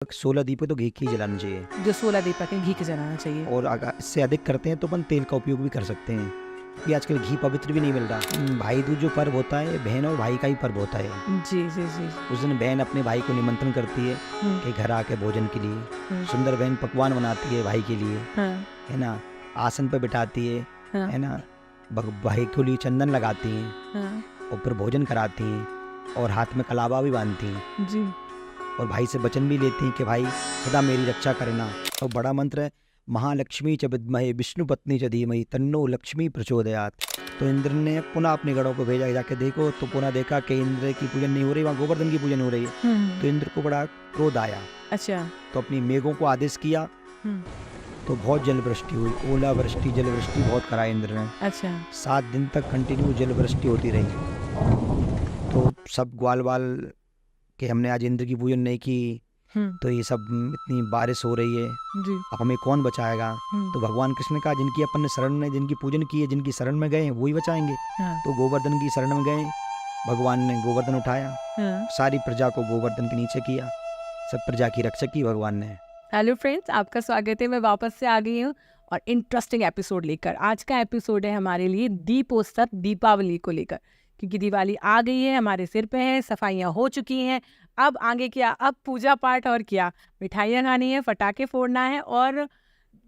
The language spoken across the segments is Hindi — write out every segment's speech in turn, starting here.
16 दीपक तो घी की जलाना चाहिए, जो 16 दीपक है घी के जलाना चाहिए। और अगर इससे अधिक करते हैं तो अपन तेल का उपयोग भी कर सकते हैं, क्योंकि आजकल घी पवित्र भी नहीं मिल रहा। भाई दूज जो पर्व होता है बहन और भाई का ही पर्व होता है। जी जी जी। उस दिन बहन अपने भाई को निमंत्रण करती है हम्म, कि घर आके भोजन के लिए। हम्म, सुंदर बहन पकवान बनाती है भाई के लिए, हाँ है ना। आसन पर बिठाती है हाँ ना। भाई के लिए चंदन लगाती हैं हाँ। और फिर भोजन कराती हैं, और हाथ में कलावा भी बांधती हैं, जी और भाई से वचन भी लेती हैं कि भाई सदा मेरी रक्षा करना। और बड़ा मंत्र है, महालक्ष्मी च विद्महे विष्णु पत्नी च धीमहि तन्नो लक्ष्मी प्रचोदयात। तो इंद्र ने पुनः अपने गणों को भेजा, जाके देखो तो पुनः देखा कि इंद्र की पूजन नहीं हो रही, वहाँ गोवर्धन की पूजन हो रही है। तो इंद्र को बड़ा क्रोध आया, अच्छा। तो अपनी मेघों को आदेश किया, हम्म, तो बहुत जल वृष्टि हुई, ओला वृष्टि जल वृष्टि बहुत करा इंद्र ने। अच्छा। 7 दिन तक कंटिन्यू जल वृष्टि होती रही। तो सब ग्वाल बाल कि हमने आज इंद्र की पूजन नहीं की, तो ये सब इतनी बारिश हो रही है, जी। अब हमें कौन बचाएगा। हम्म, तो भगवान कृष्ण ने कहा, जिनकी अपन ने शरण में जिनकी पूजन की है, जिनकी शरण में गए वही बचाएंगे। हाँ तो गोवर्धन की शरण में गए, भगवान ने गोवर्धन उठाया, हाँ। सारी प्रजा को गोवर्धन के नीचे किया, सब प्रजा की रक्षा की भगवान ने। हेलो फ्रेंड्स, आपका स्वागत है। मैं वापस से आ गई हूँ और इंटरेस्टिंग एपिसोड लेकर। आज का एपिसोड है हमारे लिए दीपोत्सव, दीपावली को लेकर, क्योंकि दिवाली आ गई है, हमारे सिर पे है, सफाइयाँ हो चुकी हैं। अब आगे क्या, अब पूजा पाठ और क्या, मिठाइयाँ खानी है, पटाखे फोड़ना है, और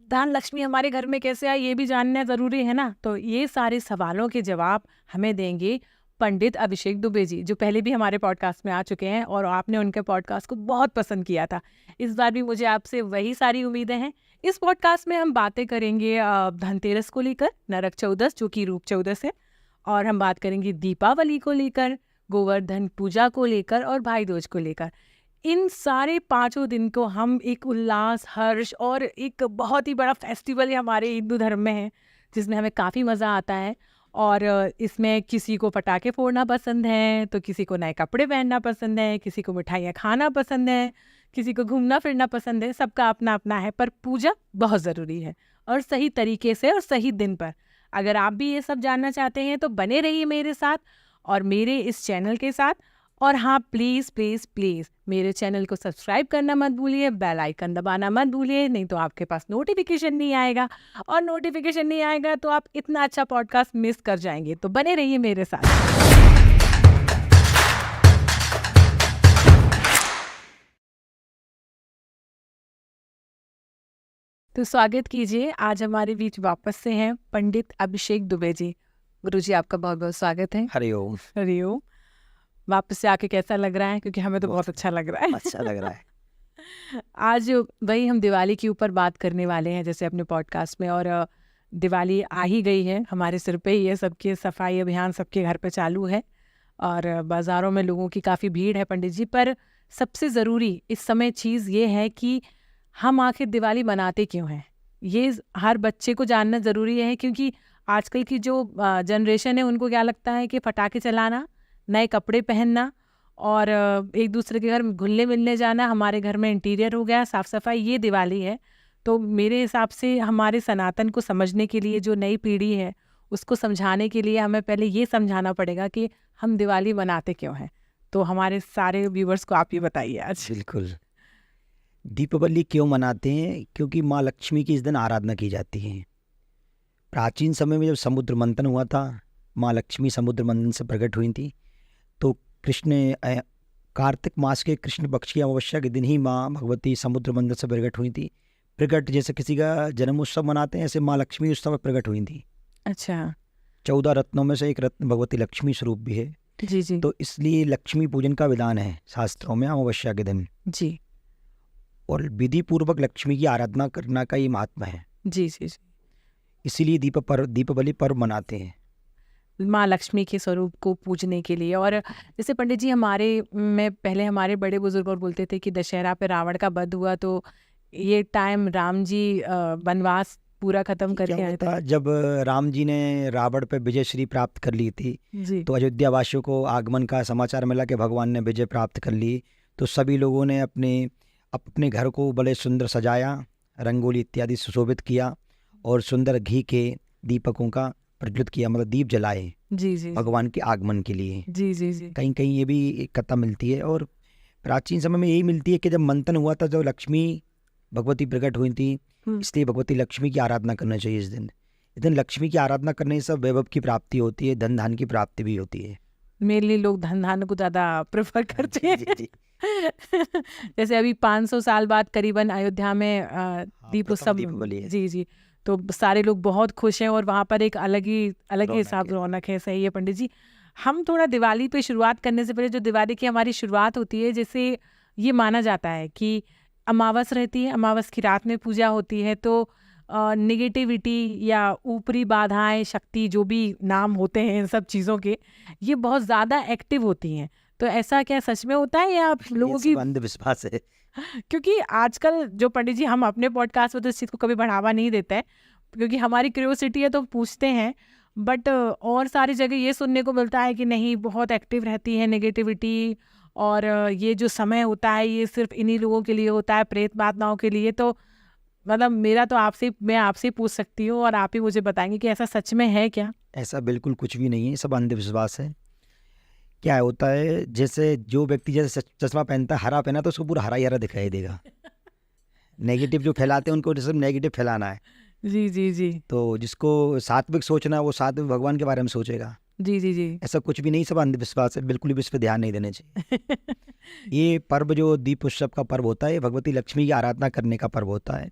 धन लक्ष्मी हमारे घर में कैसे आए ये भी जानना ज़रूरी है ना। तो ये सारे सवालों के जवाब हमें देंगे पंडित अभिषेक दुबे जी, जो पहले भी हमारे पॉडकास्ट में आ चुके हैं और आपने उनके पॉडकास्ट को बहुत पसंद किया था। इस बार भी मुझे आपसे वही सारी उम्मीदें हैं। इस पॉडकास्ट में हम बातें करेंगे धनतेरस को लेकर, नरक चौदस जो कि रूप चौदस है, और हम बात करेंगे दीपावली को लेकर, गोवर्धन पूजा को लेकर और भाई दूज को लेकर। इन सारे 5 दिन को हम एक उल्लास, हर्ष और एक बहुत ही बड़ा फेस्टिवल है हमारे हिंदू धर्म में है, जिसमें हमें काफ़ी मज़ा आता है। और इसमें किसी को पटाखे फोड़ना पसंद है, तो किसी को नए कपड़े पहनना पसंद है, किसी को मिठाइयाँ खाना पसंद है, किसी को घूमना फिरना पसंद है, सबका अपना अपना है। पर पूजा बहुत ज़रूरी है, और सही तरीके से और सही दिन पर। अगर आप भी ये सब जानना चाहते हैं तो बने रहिए मेरे साथ और मेरे इस चैनल के साथ। और हाँ, प्लीज़ प्लीज़ प्लीज़ मेरे चैनल को सब्सक्राइब करना मत भूलिए, बेल आइकन दबाना मत भूलिए, नहीं तो आपके पास नोटिफिकेशन नहीं आएगा, और नोटिफिकेशन नहीं आएगा तो आप इतना अच्छा पॉडकास्ट मिस कर जाएंगे। तो बने रहिए मेरे साथ। तो स्वागत कीजिए, आज हमारे बीच वापस से हैं पंडित अभिषेक दुबे जी। गुरुजी, आपका बहुत बहुत स्वागत है। हरिओम। हरिओम। वापस से आके कैसा लग रहा है? क्योंकि हमें तो बहुत अच्छा लग रहा है। अच्छा लग रहा है। आज वही हम दिवाली के ऊपर बात करने वाले हैं, जैसे अपने पॉडकास्ट में। और दिवाली आ ही गई है, हमारे सिर पे ही है, सबके सफाई अभियान सबके घर पे चालू है, और बाज़ारों में लोगों की काफ़ी भीड़ है पंडित जी। पर सबसे ज़रूरी इस समय चीज़ ये है कि हम आखिर दिवाली मनाते क्यों हैं, ये हर बच्चे को जानना ज़रूरी है। क्योंकि आजकल की जो जनरेशन है, उनको क्या लगता है कि पटाखे चलाना, नए कपड़े पहनना और एक दूसरे के घर घुलने मिलने जाना, हमारे घर में इंटीरियर हो गया, साफ़ सफाई, ये दिवाली है। तो मेरे हिसाब से हमारे सनातन को समझने के लिए, जो नई पीढ़ी है उसको समझाने के लिए, हमें पहले ये समझाना पड़ेगा कि हम दिवाली मनाते क्यों हैं। तो हमारे सारे व्यूवर्स को आप ये बताइए आज। बिल्कुल। दीपावली क्यों मनाते हैं? क्योंकि माँ लक्ष्मी की इस दिन आराधना की जाती है। प्राचीन समय में जब समुद्र मंथन हुआ था, माँ लक्ष्मी समुद्र मंथन से प्रकट हुई थी। तो कार्तिक मास के कृष्ण पक्ष की अमावस्या के दिन ही माँ भगवती समुद्र मंथन से प्रकट हुई थी। प्रकट जैसे किसी का जन्म उत्सव मनाते हैं, ऐसे माँ लक्ष्मी उस समय प्रकट हुई थी। अच्छा। 14 रत्नों में से एक रत्न भगवती लक्ष्मी स्वरूप भी है। जी जी तो इसलिए लक्ष्मी पूजन का विधान है शास्त्रों में अमावस्या के दिन, जी और विधि पूर्वक लक्ष्मी की आराधना करना का ये महात्मा है। जी जी जी। इसीलिए दीपावली पर्व मनाते हैं। माँ लक्ष्मी के स्वरूप को पूजने के लिए। और जैसे पंडित जी, हमारे में पहले हमारे बड़े बुजुर्ग और बोलते थे कि दशहरा पे रावण का वध हुआ, तो ये टाइम राम जी वनवास पूरा खत्म क्या करके आए होता, थे। जब राम जी ने रावण पे विजय श्री प्राप्त कर ली थी, जी तो अयोध्या वासियों को आगमन का समाचार मिला कि भगवान ने विजय प्राप्त कर ली। तो सभी लोगों ने अपने घर को बड़े सुंदर सजाया, रंगोली इत्यादि सुशोभित किया, और सुंदर घी के दीपकों का प्रज्वलित किया, मतलब दीप जलाए जी जी भगवान के आगमन के लिए। जी जी जी कहीं कहीं ये भी एक कथा मिलती है। और प्राचीन समय में यही मिलती है कि जब मंथन हुआ था, जब लक्ष्मी भगवती प्रकट हुई थी, इसलिए भगवती लक्ष्मी की आराधना करना चाहिए इस दिन। इस दिन लक्ष्मी की आराधना करने से वैभव की प्राप्ति होती है, धन धान की प्राप्ति भी होती है। मेनली लोग धन धान को ज़्यादा प्रेफर करते हैं। जी, जी। जैसे अभी 500 साल बाद करीबन अयोध्या में दीपोत्सव, दीपावली है। जी जी, तो सारे लोग बहुत खुश हैं और वहाँ पर एक अलग ही रौनक हिसाब है। रौनक है। सही है पंडित जी। हम थोड़ा दिवाली पे शुरुआत करने से पहले, जो दिवाली की हमारी शुरुआत होती है, जैसे ये माना जाता है कि अमावस रहती है, अमावस की रात में पूजा होती है, तो नेगेटिविटी या ऊपरी बाधाएं, शक्ति, जो भी नाम होते हैं इन सब चीज़ों के, ये बहुत ज़्यादा एक्टिव होती हैं। तो ऐसा क्या सच में होता है या आप लोगों ये की सब अंधविश्वास है। क्योंकि आजकल जो पंडित जी, हम अपने पॉडकास्ट में तो इस चीज़ को कभी बढ़ावा नहीं देते हैं, क्योंकि हमारी क्यूरियोसिटी है तो पूछते हैं, बट और सारी जगह ये सुनने को मिलता है कि नहीं, बहुत एक्टिव रहती है नेगेटिविटी, और ये जो समय होता है ये सिर्फ इन्हीं लोगों के लिए होता है, प्रेत आत्माओं के लिए। तो मतलब मैं आपसे ही पूछ सकती हूँ और आप ही मुझे बताएंगे कि ऐसा सच में है क्या? ऐसा बिल्कुल कुछ भी नहीं है, सब अंधविश्वास है। क्या होता है, जैसे जो व्यक्ति जैसे चश्मा पहनता है, हरा पहना तो उसको पूरा हरा ही हरा दिखाई देगा। नेगेटिव जो फैलाते हैं उनको सब नेगेटिव फैलाना है। जी जी जी तो जिसको सात्विक सोचना है वो सात्विक भगवान के बारे में सोचेगा। जी जी जी। ऐसा कुछ भी नहीं, सब अंधविश्वास है, बिल्कुल भी इस पर ध्यान नहीं देना चाहिए। ये पर्व जो दीप उत्सव का पर्व होता है, ये भगवती लक्ष्मी की आराधना करने का पर्व होता है।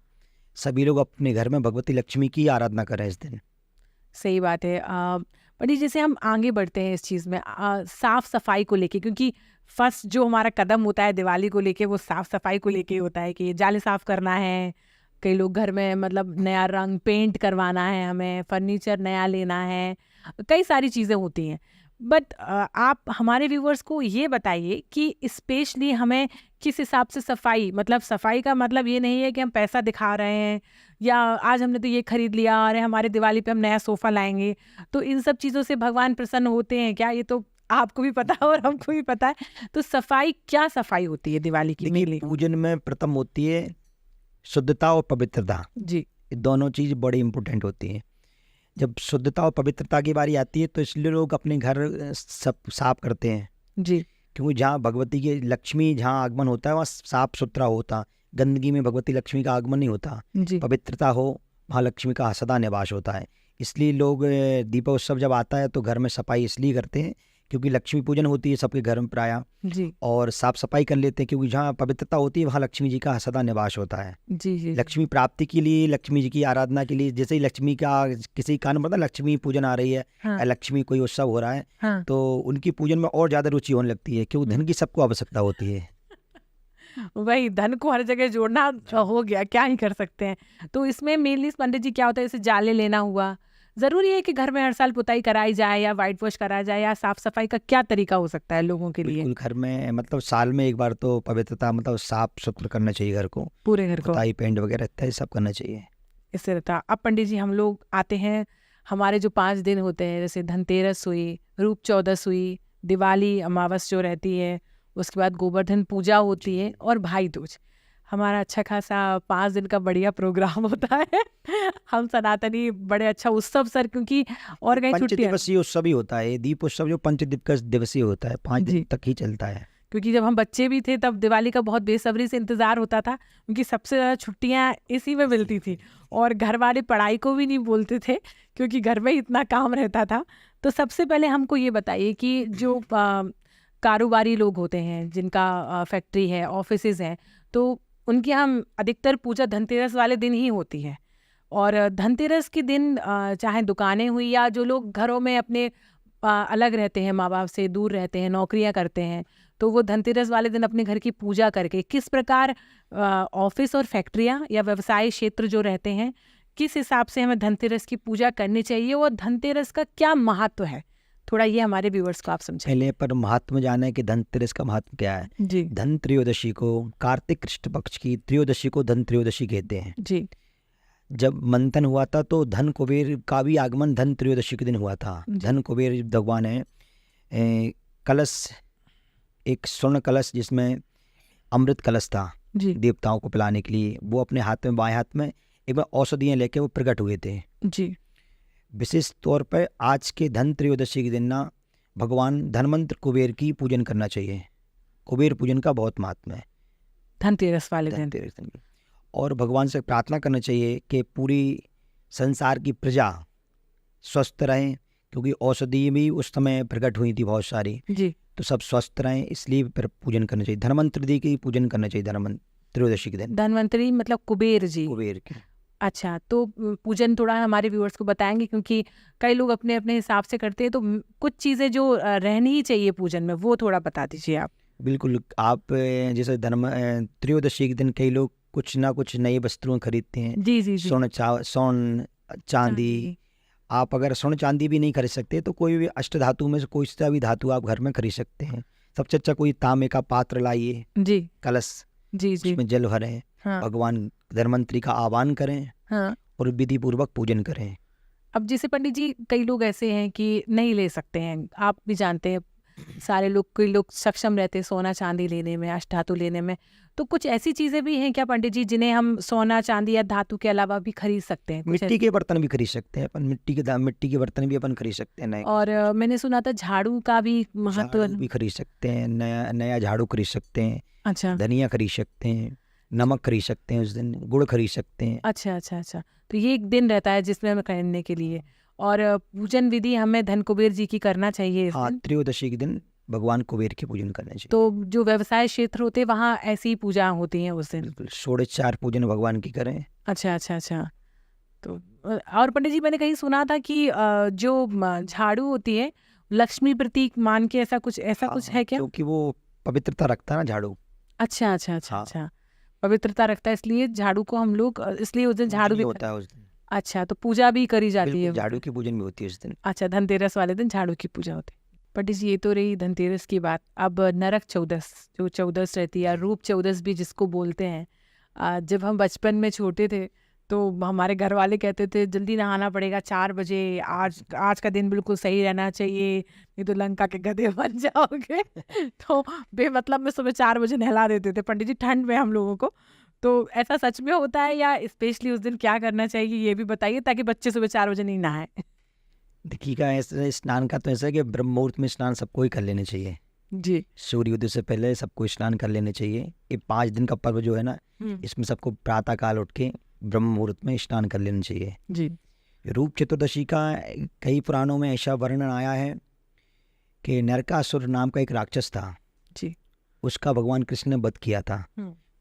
सभी लोग अपने घर में भगवती लक्ष्मी की आराधना करें इस दिन। सही बात है। बड़ी जैसे हम आगे बढ़ते हैं इस चीज़ में, साफ सफाई को लेके, क्योंकि फर्स्ट जो हमारा कदम होता है दिवाली को लेके, वो साफ सफाई को लेके होता है कि जाले साफ करना है, कई लोग घर में मतलब नया रंग पेंट करवाना है, हमें फर्नीचर नया लेना है, कई सारी चीज़ें होती हैं। बट आप हमारे व्यूवर्स को ये बताइए कि स्पेशली हमें किस हिसाब से सफाई, मतलब सफाई का मतलब ये नहीं है कि हम पैसा दिखा रहे हैं या आज हमने तो ये खरीद लिया, अरे हमारे दिवाली पे हम नया सोफ़ा लाएंगे, तो इन सब चीज़ों से भगवान प्रसन्न होते हैं क्या? ये तो आपको भी पता है और हमको भी पता है। तो सफाई, क्या सफाई होती है दिवाली की देखिए, मेनली? पूजन में प्रथम होती है शुद्धता और पवित्रता। जी ये दोनों चीज़ बड़ी इंपॉर्टेंट होती हैं। जब शुद्धता और पवित्रता की बारी आती है तो इसलिए लोग अपने घर सब साफ करते हैं, जी क्योंकि जहाँ भगवती की लक्ष्मी जहाँ आगमन होता है वहाँ साफ सुथरा होता, गंदगी में भगवती लक्ष्मी का आगमन नहीं होता। जी पवित्रता हो, वहाँ लक्ष्मी का सदा निवास होता है। इसलिए लोग दीपोत्सव जब आता है तो घर में सफाई इसलिए करते हैं क्योंकि लक्ष्मी पूजन होती है सबके घर में प्रायः, जी और साफ सफाई कर लेते हैं क्योंकि जहाँ पवित्रता होती है वहाँ लक्ष्मी जी का सदा निवास होता है। जी जी लक्ष्मी प्राप्ति के लिए, लक्ष्मी जी की आराधना के लिए, जैसे ही लक्ष्मी का किसी कारण पता लक्ष्मी पूजन आ रही है, हाँ या लक्ष्मी कोई उत्सव हो रहा है, हाँ। तो उनकी पूजन में और ज़्यादा रुचि होने लगती है क्योंकि धन की सबको आवश्यकता होती है। वही धन को हर जगह जोड़ना हो गया, क्या ही कर सकते हैं। तो इसमें मेनली पंडित जी क्या होता है, जैसे जाले लेना हुआ, ज़रूरी है कि घर में हर साल पुताई कराई जाए या वाइट वॉश कराया जाए, या साफ सफाई का क्या तरीका हो सकता है लोगों के लिए? बिल्कुल, घर में मतलब साल में एक बार तो पवित्रता मतलब साफ सुथरा करना चाहिए घर को, पूरे घर को पुताई पेंट वगैरह इत्यादि सब करना चाहिए। इससे रहता। अब पंडित जी हम लोग आते हैं, हमारे जो 5 दिन होते हैं, जैसे धनतेरस हुई, रूप चौदस हुई, दिवाली अमावस जो रहती है, उसके बाद गोवर्धन पूजा होती है और भाई दूज। हमारा अच्छा खासा 5 दिन का बढ़िया प्रोग्राम होता है। हम सनातनी बड़े अच्छा उत्सव सर, क्योंकि और कहीं पंच छुट्टियाँ, दिवसीय उत्सव ही होता है दीप उत्सव, जो पंच दिवसीय होता है, 5 जी। दिन तक ही चलता है। क्योंकि जब हम बच्चे भी थे तब दिवाली का बहुत बेसब्री से इंतज़ार होता था, क्योंकि सबसे ज़्यादा छुट्टियाँ इसी में मिलती थी और घर वाले पढ़ाई को भी नहीं बोलते थे क्योंकि घर में ही इतना काम रहता था। तो सबसे पहले हमको ये बताइए कि जो कारोबारी लोग होते हैं, जिनका फैक्ट्री है, ऑफिसेज हैं, तो उनकी हम अधिकतर पूजा धनतेरस वाले दिन ही होती है। और धनतेरस के दिन चाहे दुकानें हुई या जो लोग घरों में अपने अलग रहते हैं, माँ बाप से दूर रहते हैं, नौकरियां करते हैं, तो वो धनतेरस वाले दिन अपने घर की पूजा करके किस प्रकार ऑफिस और फैक्ट्रियां या व्यवसाय क्षेत्र जो रहते हैं, किस हिसाब से हमें धनतेरस की पूजा करनी चाहिए और धनतेरस का क्या महत्व है, थोड़ा ये हमारे व्यूअर्स को आप समझाइए। पहले पर महात्मा जाना है कि धनतेरस का महत्व क्या है। जी धन त्रयोदशी को, कार्तिक कृष्ण पक्ष की त्रयोदशी को धन त्रयोदशी कहते हैं। जी जब मंथन हुआ था तो धन कुबेर का भी आगमन धन त्रयोदशी के दिन हुआ था। जी। धन कुबेर भगवान है, कलश, एक स्वर्ण कलश जिसमें अमृत कलश था जी देवताओं को पिलाने के लिए, वो अपने हाथ में, बाएं हाथ में एक बार औषधियाँ लेके वो प्रकट हुए थे। जी विशेष तौर पर आज के धन त्रयोदशी के दिन ना भगवान धनवंतर कुबेर की पूजन करना चाहिए। कुबेर पूजन का बहुत महात्मा है धनतेरस वाले दिन। धनतेरस दिन। और भगवान से प्रार्थना करना चाहिए कि पूरी संसार की प्रजा स्वस्थ रहें, क्योंकि औषधि भी उस समय प्रकट हुई थी बहुत सारी, जी तो सब स्वस्थ रहें, इसलिए फिर पूजन करना चाहिए। धनवंतरि की पूजन करना चाहिए त्रयोदशी के दिन, धनवंतरी मतलब कुबेर जी। कुबेर के। अच्छा, तो पूजन थोड़ा हमारे व्यूअर्स को बताएंगे, क्योंकि कई लोग अपने अपने हिसाब से करते हैं, तो कुछ चीज़ें जो रहनी ही चाहिए पूजन में वो थोड़ा बता दीजिए आप। बिल्कुल, आप जैसे त्रयोदशी के दिन कई लोग कुछ ना कुछ नए वस्त्रों खरीदते हैं, जी जी जी। स्वर्ण चांदी। आप अगर स्वर्ण चांदी भी नहीं खरीद सकते तो कोई भी अष्ट धातु में से कोई सा भी धातु आप घर में खरीद सकते हैं। सबसे अच्छा कोई तांबे का पात्र लाइए, जी कलश, जी जी। उसमें जल भरें, हाँ भगवान धन्वंतरि का आह्वान करें हाँ। और विधि पूर्वक पूजन करें। अब जैसे पंडित जी कई लोग ऐसे हैं कि नहीं ले सकते हैं, आप भी जानते हैं सारे लोग, कई लोग सक्षम रहते हैं सोना चांदी लेने में, अष्टधातु लेने में, तो कुछ ऐसी चीजें भी हैं क्या पंडित जी जिन्हें हम सोना चांदी या धातु के अलावा भी खरीद सकते हैं? कुछ मिट्टी के बर्तन भी खरीद सकते हैं अपन, मिट्टी के बर्तन भी अपन खरीद सकते हैं नए। और मैंने सुना था झाड़ू का भी महत्व। झाड़ू भी खरीद सकते हैं, नया झाड़ू खरीद सकते हैं, अच्छा धनिया खरीद सकते हैं, नमक खरीद सकते हैं, उस दिन गुड़ खरीद सकते हैं। अच्छा अच्छा अच्छा। तो ये एक दिन रहता है जिसमें हमें खरीदने के लिए, और पूजन विधि हमें धन कुबेर जी की करना चाहिए इस हाँ, दिन। त्रयोदशी के दिन भगवान कुबेर की पूजन करना चाहिए। तो जो व्यवसाय क्षेत्र होते हैं वहाँ ऐसी पूजा होती है उस दिन। बिल्कुल, षोडशोपचार पूजन भगवान की करें। अच्छा अच्छा अच्छा। तो और पंडित जी मैंने कहीं सुना था कि जो झाड़ू होती है लक्ष्मी प्रतीक मान के, ऐसा कुछ है क्या? क्योंकि वो पवित्रता रखता है ना झाड़ू। अच्छा अच्छा अच्छा हाँ। अच्छा। पवित्रता रखता है इसलिए झाड़ू को हम लोग इसलिए उस दिन झाड़ू भी होता है उस दिन। अच्छा, तो पूजा भी करी जाती है बिल्कुल, उस झाड़ू दिन। की पूजन भी होती है उस दिन। अच्छा, धनतेरस वाले दिन झाड़ू की पूजा होती है। पंडित जी ये तो रही धनतेरस की बात। अब नरक चौदस, जो चौदस रहती है, या रूप चौदस भी जिसको बोलते हैं, जब हम बचपन में छोटे थे तो हमारे घर वाले कहते थे जल्दी नहाना पड़ेगा 4 बजे, आज का दिन बिल्कुल सही रहना चाहिए, नहीं तो लंका के गधे बन जाओगे। तो बेमतलब में सुबह 4 बजे नहला देते थे पंडित जी, ठंड में हम लोगों को। तो ऐसा सच में होता है, या स्पेशली उस दिन क्या करना चाहिए ये भी बताइए, ताकि बच्चे सुबह 4 बजे नहीं नहाए। देखिएगा, ऐसे स्नान का तो ऐसा है कि ब्रह्म मुहूर्त में स्नान सबको ही कर लेने चाहिए। जी सूर्योदय से पहले सबको स्नान कर लेने चाहिए। ये 5 दिन का पर्व जो है ना, इसमें सबको प्रातः काल उठ के ब्रह्म मुहूर्त में स्नान कर लेना चाहिए। जी। रूप चतुर्दशी का कई पुराणों में ऐसा वर्णन आया है कि नरकासुर नाम का एक राक्षस था जी। उसका भगवान कृष्ण ने वध किया था।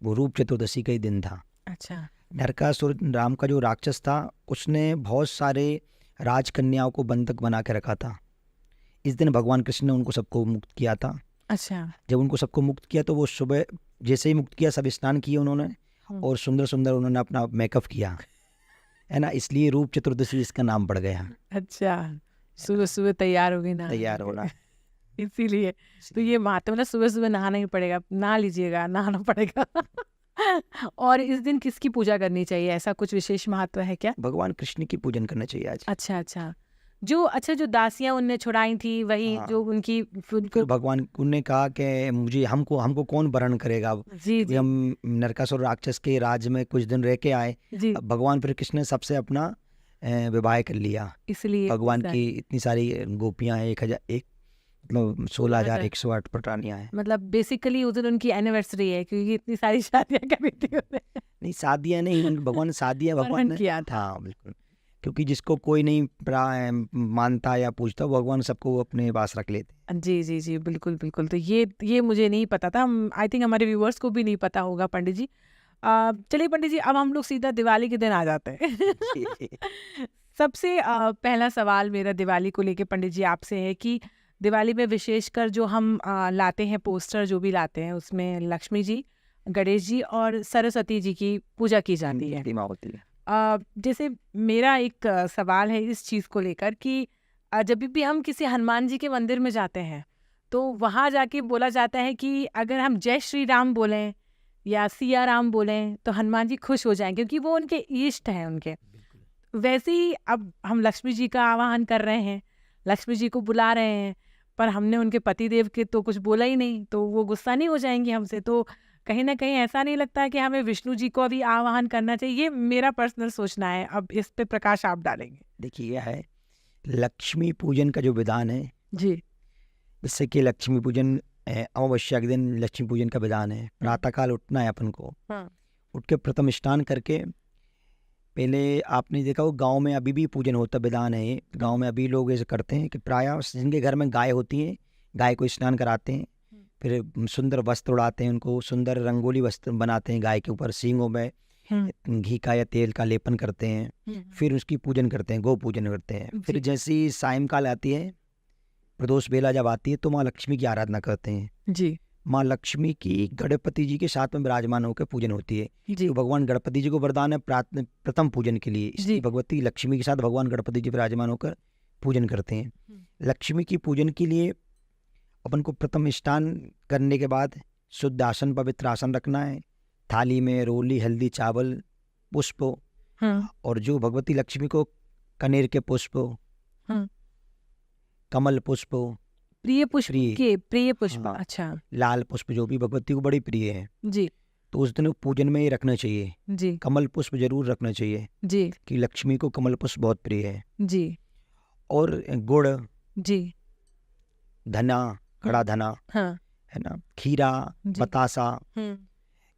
वो रूप चतुर्दशी का ही दिन था। अच्छा नरकासुर नाम का जो राक्षस था उसने बहुत सारे राजकन्याओं को बंधक बना के रखा था। इस दिन भगवान कृष्ण ने उनको सबको मुक्त किया था। अच्छा। जब उनको सबको मुक्त किया तो वो सुबह जैसे ही मुक्त किया सब स्नान किए उन्होंने, और सुंदर सुंदर उन्होंने अपना मेकअप किया, है ना, इसलिए रूप चतुर्दशी इसका नाम पड़ गया। अच्छा, सुबह सुबह तैयार हो गई ना, तैयार होना। इसीलिए तो ये महत्व, मतलब सुबह सुबह नहाना ही पड़ेगा, नहा लीजिएगा, नहाना पड़ेगा। और इस दिन किसकी पूजा करनी चाहिए, ऐसा कुछ विशेष महत्व है क्या? भगवान कृष्ण की पूजन करना चाहिए आज। अच्छा अच्छा। जो दासियां उनने छुड़ाई थी वही, हाँ। जो उनकी फिर भगवान उनने कहा कि मुझे हमको कौन वरण करेगा। जी जी हम नरकासुर राक्षस के राज्य में कुछ दिन रह के आए। जी। अब भगवान फिर कृष्ण ने सबसे अपना विवाह कर लिया। इसलिए भगवान की इतनी सारी गोपियां हैं, 1001 मतलब 16,108 पटानियां हैं। मतलब बेसिकली उस दिन उनकी एनिवर्सरी है, क्योंकि इतनी सारी शादियां करी थी उन्होंने। नहीं, शादियां नहीं, भगवान ने शादियां भगवान वरण ने किया था। हाँ बिल्कुल, क्योंकि जिसको कोई नहीं मानता या पूछता वो भगवान सबको अपने पास रख लेते। जी जी जी, बिल्कुल बिल्कुल। तो ये मुझे नहीं पता था, आई थिंक हमारे व्यूअर्स को भी नहीं पता होगा पंडित जी। चलिए पंडित जी, अब हम लोग सीधा दिवाली के दिन आ जाते हैं। सबसे पहला सवाल मेरा दिवाली को लेके पंडित जी आपसे है कि दिवाली में विशेषकर जो हम लाते हैं पोस्टर, जो भी लाते हैं, उसमें लक्ष्मी जी, गणेश जी और सरस्वती जी की पूजा की जाती है। प्रतिमा होती है। जैसे मेरा एक सवाल है इस चीज़ को लेकर कि जब भी हम किसी हनुमान जी के मंदिर में जाते हैं तो वहाँ जाके बोला जाता है कि अगर हम जय श्री राम बोलें या सिया राम बोलें तो हनुमान जी खुश हो जाएंगे, क्योंकि वो उनके इष्ट हैं उनके। वैसे ही अब हम लक्ष्मी जी का आवाहन कर रहे हैं, लक्ष्मी जी को बुला रहे हैं, पर हमने उनके पति देव के तो कुछ बोला ही नहीं, तो वो गुस्सा नहीं हो जाएंगी हमसे? तो कहीं ना कहीं ऐसा नहीं लगता है कि हमें विष्णु जी को अभी आवाहन करना चाहिए? ये मेरा पर्सनल सोचना है, अब इस पे प्रकाश आप डालेंगे। देखिए, यह है लक्ष्मी पूजन का जो विधान है, जी जिससे कि लक्ष्मी पूजन अमावस्या के दिन लक्ष्मी पूजन का विधान है। प्रातःकाल उठना है अपन को, हाँ। उठ के प्रथम स्नान करके, पहले आपने देखा हो गांव में अभी भी पूजन होता विधान है, गांव में अभी लोग ऐसे करते हैं कि प्रायः जिनके घर में गाय होती है, गाय को स्नान कराते हैं, फिर सुंदर वस्त्र उड़ाते हैं, उनको सुंदर रंगोली वस्त्र बनाते हैं, गाय के ऊपर सींगों में घी का या तेल का लेपन करते हैं, फिर उसकी पूजन करते हैं, गौ पूजन करते हैं। फिर जैसे ही सायंकाल आती है, प्रदोष बेला जब आती है, तो माँ लक्ष्मी की आराधना करते हैं जी माँ लक्ष्मी की गणपति जी के साथ में विराजमान होकर पूजन होती है। जी तो भगवान गणपति जी को वरदान है प्रथम पूजन के लिए, इसलिए भगवती लक्ष्मी के साथ भगवान गणपति जी विराजमान होकर पूजन करते हैं। लक्ष्मी की पूजन के लिए अपन को प्रथम स्नान करने के बाद शुद्ध आसन, पवित्र आसन रखना है। थाली में रोली, हल्दी, चावल, पुष्प, और जो भगवती लक्ष्मी को कनेर के पुष्प, कमल पुष्प, प्रिय पुष्प के प्रिय पुष्प, हाँ, अच्छा, लाल पुष्प जो भी भगवती को बड़ी प्रिय है जी, तो उस दिन पूजन में ही रखना चाहिए। जी कमल पुष्प जरूर रखना चाहिए जी कि लक्ष्मी को कमल पुष्प बहुत प्रिय है। जी और गुड़, जी, धना, खड़ा धना, हाँ, है ना, खीरा, जी, बतासा,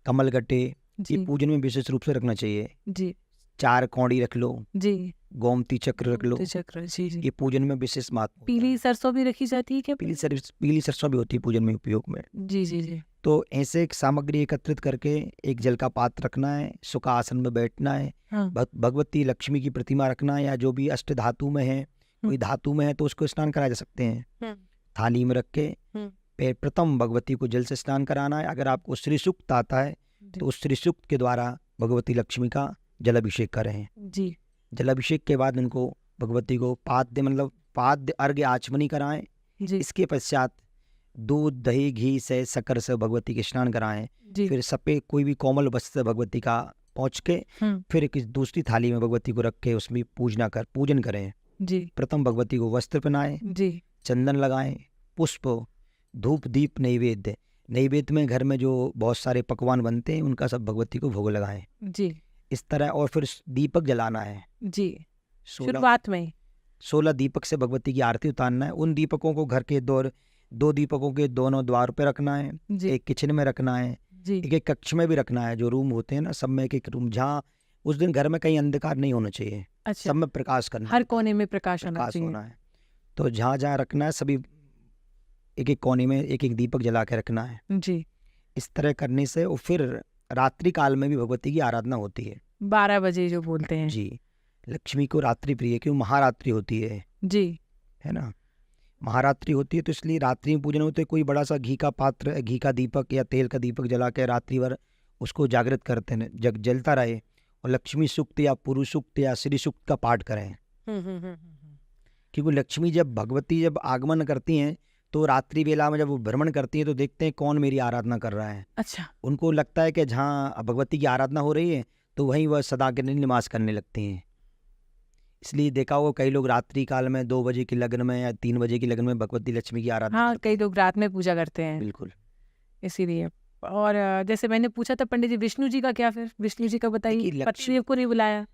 कमलगट्टे, ये जी पूजन में विशेष रूप से रखना चाहिए। जी 4 कौड़ी रख लो, जी, गोमती चक्र रख लो, तो चक्र, जी जी। ये पूजन में विशेष महत्व होता पीली है। सरसों भी रखी जाती है क्या? पीली सरसों भी होती है पूजन में उपयोग में। जी जी जी, तो ऐसे एक सामग्री एकत्रित करके एक जल का पात्र रखना है, सुखा आसन में बैठना है, हाँ, भगवती लक्ष्मी की प्रतिमा रखना है, या जो भी अष्ट धातु में है, कोई धातु में है तो उसको स्नान कराया जा सकते हैं। थाली में रख के प्रथम भगवती को जल से स्नान कराना है। अगर आपको श्री सूक्त आता है तो उस श्री सूक्त के द्वारा भगवती लक्ष्मी का जल अभिषेक करें जी, जल अभिषेक के बाद उनको भगवती को पाद्य अर्घ्य आचमनी कराएं। जी इसके पश्चात दूध, दही, घी से, शक्कर से भगवती के स्नान कराएं। जी, फिर सफेद कोई भी कोमल वस्त्र से भगवती का पहुँच के फिर एक दूसरी थाली में भगवती को रख के उसमें पूजन करें। जी प्रथम भगवती को वस्त्र पहनाएं, जी, चंदन लगाएं, पुष्प, धूप, दीप, नैवेद्य में घर में जो बहुत सारे पकवान बनते हैं उनका सब भगवती को भोग लगाएं जी इस तरह। और फिर दीपक जलाना है, जी, 16 शुरुआत में 16 दीपक से भगवती की आरती उतारना है। उन दीपकों को घर के दो दीपकों के दोनों द्वार पे रखना है, जी एक किचन में रखना है, जी, एक कक्ष में भी रखना है। जो रूम होते हैं ना, सब में एक रूम, जहाँ उस दिन घर में कहीं अंधकार नहीं होना चाहिए, अच्छा, सब में प्रकाश करना हर है, कोने में प्रकाश होना प्रकाश चाहिए। होना है। तो जहाँ जहाँ रखना है सभी एक कोने में एक दीपक जला के रखना है। जी, इस तरह करने से, और फिर रात्रि काल में भी भगवती की आराधना होती है। 12 बजे जो बोलते हैं। जी, लक्ष्मी को रात्रि प्रिय, क्यों, महारात्रि होती है जी, है ना, महारात्रि होती है, तो इसलिए रात्रि में पूजन होते हैं। कोई बड़ा सा घी का पात्र, घी का दीपक या तेल का दीपक जला के रात्रि भर उसको जागृत करते हैं, जलता रहे, और लक्ष्मी सूक्त या पुरुष सूक्त या श्री सूक्त का पाठ करें। क्योंकि लक्ष्मी भगवती जब आगमन करती हैं तो रात्रि बेला में जब वो भ्रमण करती हैं तो देखते हैं कौन मेरी आराधना कर रहा है। अच्छा, उनको लगता है कि जहाँ भगवती की आराधना हो रही है तो वहीं वह सदा के लिए निवास करने लगती हैं। इसलिए देखा होगा कई लोग रात्रि काल में 2 बजे की लग्न में या 3 बजे की लग्न में भगवती लक्ष्मी की आराधना हाँ, करते कई हैं। लोग रात में पूजा करते हैं, बिल्कुल। इसीलिए। और जैसे मैंने पूछा था पंडित जी, विष्णु जी का क्या? फिर विष्णु जी का बताइए, देखिए, पत्नी को नहीं बुलाया।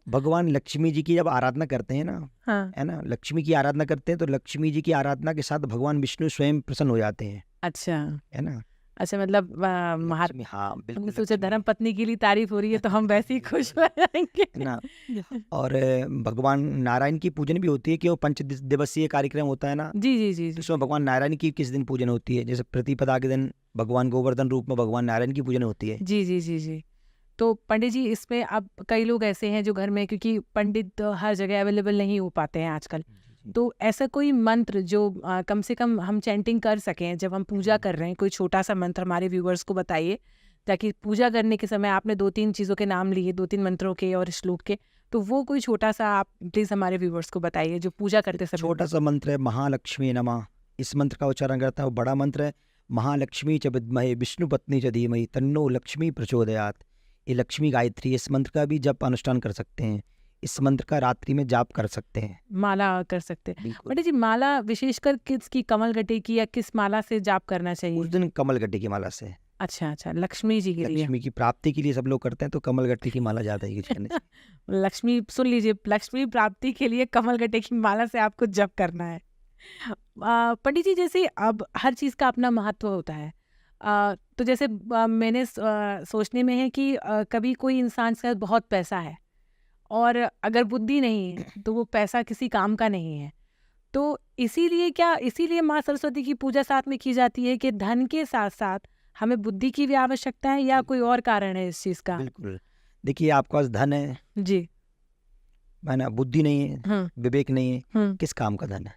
भगवान लक्ष्मी जी की जब आराधना करते हैं ना, हाँ, है ना, लक्ष्मी की आराधना करते हैं तो लक्ष्मी जी की आराधना के साथ भगवान विष्णु स्वयं प्रसन्न हो जाते हैं, अच्छा है ना। अच्छा, मतलब लक्ष्मी, हाँ बिल्कुल, हमने सोचा लक्ष्मी, धर्म पत्नी की लिए तारीफ हो रही है तो हम वैसे ही खुश हो जाएंगे। है ना। और भगवान नारायण की पूजन भी होती है कि वो 5 दिवसीय कार्यक्रम होता है ना, जी जी जी तो जी, उसमें भगवान नारायण की किस दिन पूजन होती है। जैसे प्रतिपदा के दिन भगवान गोवर्धन रूप में भगवान नारायण की पूजन होती है। जी जी जी जी। तो पंडित जी, इसमें अब कई लोग ऐसे हैं जो घर में, क्योंकि पंडित हर जगह अवेलेबल नहीं हो पाते हैं आजकल, तो ऐसा कोई मंत्र जो कम से कम हम चैंटिंग कर सकें जब हम पूजा कर रहे हैं, कोई छोटा सा मंत्र हमारे व्यूवर्स को बताइए, ताकि पूजा करने के समय आपने 2-3 चीज़ों के नाम लिए, 2-3 मंत्रों के और श्लोक के, तो वो कोई छोटा सा आप प्लीज़ हमारे व्यूवर्स को बताइए जो पूजा करते समय। छोटा सा मंत्र है, महालक्ष्मी नमः। इस मंत्र का उच्चारण करता है, वो बड़ा मंत्र है, महालक्ष्मी च विद्महे विष्णु पत्नी च धीमहि तन्नो लक्ष्मी प्रचोदयात्। ये लक्ष्मी गायत्री, इस मंत्र का भी जप अनुष्ठान कर सकते हैं, इस मंत्र का रात्रि में जाप कर सकते हैं, माला कर सकते हैं। बिल्कुल। पंडित जी, माला विशेषकर किसकी, कमलगट्टे की या किस माला से जाप करना उस चाहिए? दिन कमलगट्टे की माला से, अच्छा अच्छा, लक्ष्मी जी के लिए। लक्ष्मी की प्राप्ति के लिए सब लोग करते हैं तो कमलगट्टे की माला ज़्यादा यूज करने से। लक्ष्मी, सुन लीजिए, लक्ष्मी प्राप्ति के लिए कमलगट्टे की माला से आपको जप करना है। पंडित जी, जैसे अब हर चीज़ का अपना महत्व होता है। तो जैसे मैंने सोचने में है कि कभी कोई इंसान के पास बहुत पैसा है और अगर बुद्धि नहीं है तो वो पैसा किसी काम का नहीं है। तो इसीलिए माँ सरस्वती की पूजा साथ में की जाती है कि धन के साथ साथ हमें बुद्धि की भी आवश्यकता है, या कोई और कारण है इस चीज़ का? बिल्कुल। देखिए, आपके पास धन है जी। ना, बुद्धि नहीं है, हम्म। विवेक नहीं है, हम्म। किस काम का धन है?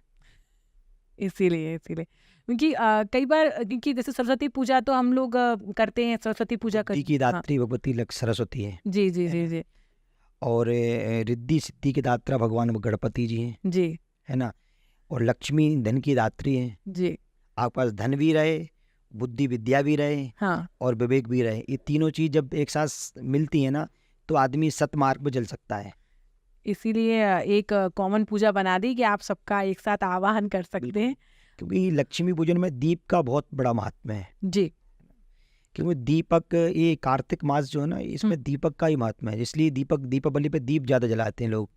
इसीलिए क्योंकि कई बार क्योंकि जैसे सरस्वती पूजा तो हम लोग करते हैं, सरस्वती पूजा कर। बुद्धि की हाँ। दात्री भगवती सरस्वती है। जी जी जी जी और रिद्धि सिद्धि के दात्रा भगवान गणपति जी हैं, जी है ना। और लक्ष्मी धन की दात्री है। जी। आपके पास धन भी रहे, बुद्धि विद्या भी रहे, हाँ, और विवेक भी रहे, ये तीनों चीज जब एक साथ मिलती है ना, तो आदमी सतमार्ग पे चल सकता है। इसीलिए एक कॉमन पूजा बना दी कि आप सबका एक साथ आवाहन कर सकते हैं। क्योंकि लक्ष्मी पूजन में दीप का बहुत बड़ा महत्व है। जी। क्योंकि दीपक, ये कार्तिक मास जो है ना, इसमें दीपक का ही महत्व है, इसलिए दीपावली पे दीप ज्यादा जलाते हैं लोग।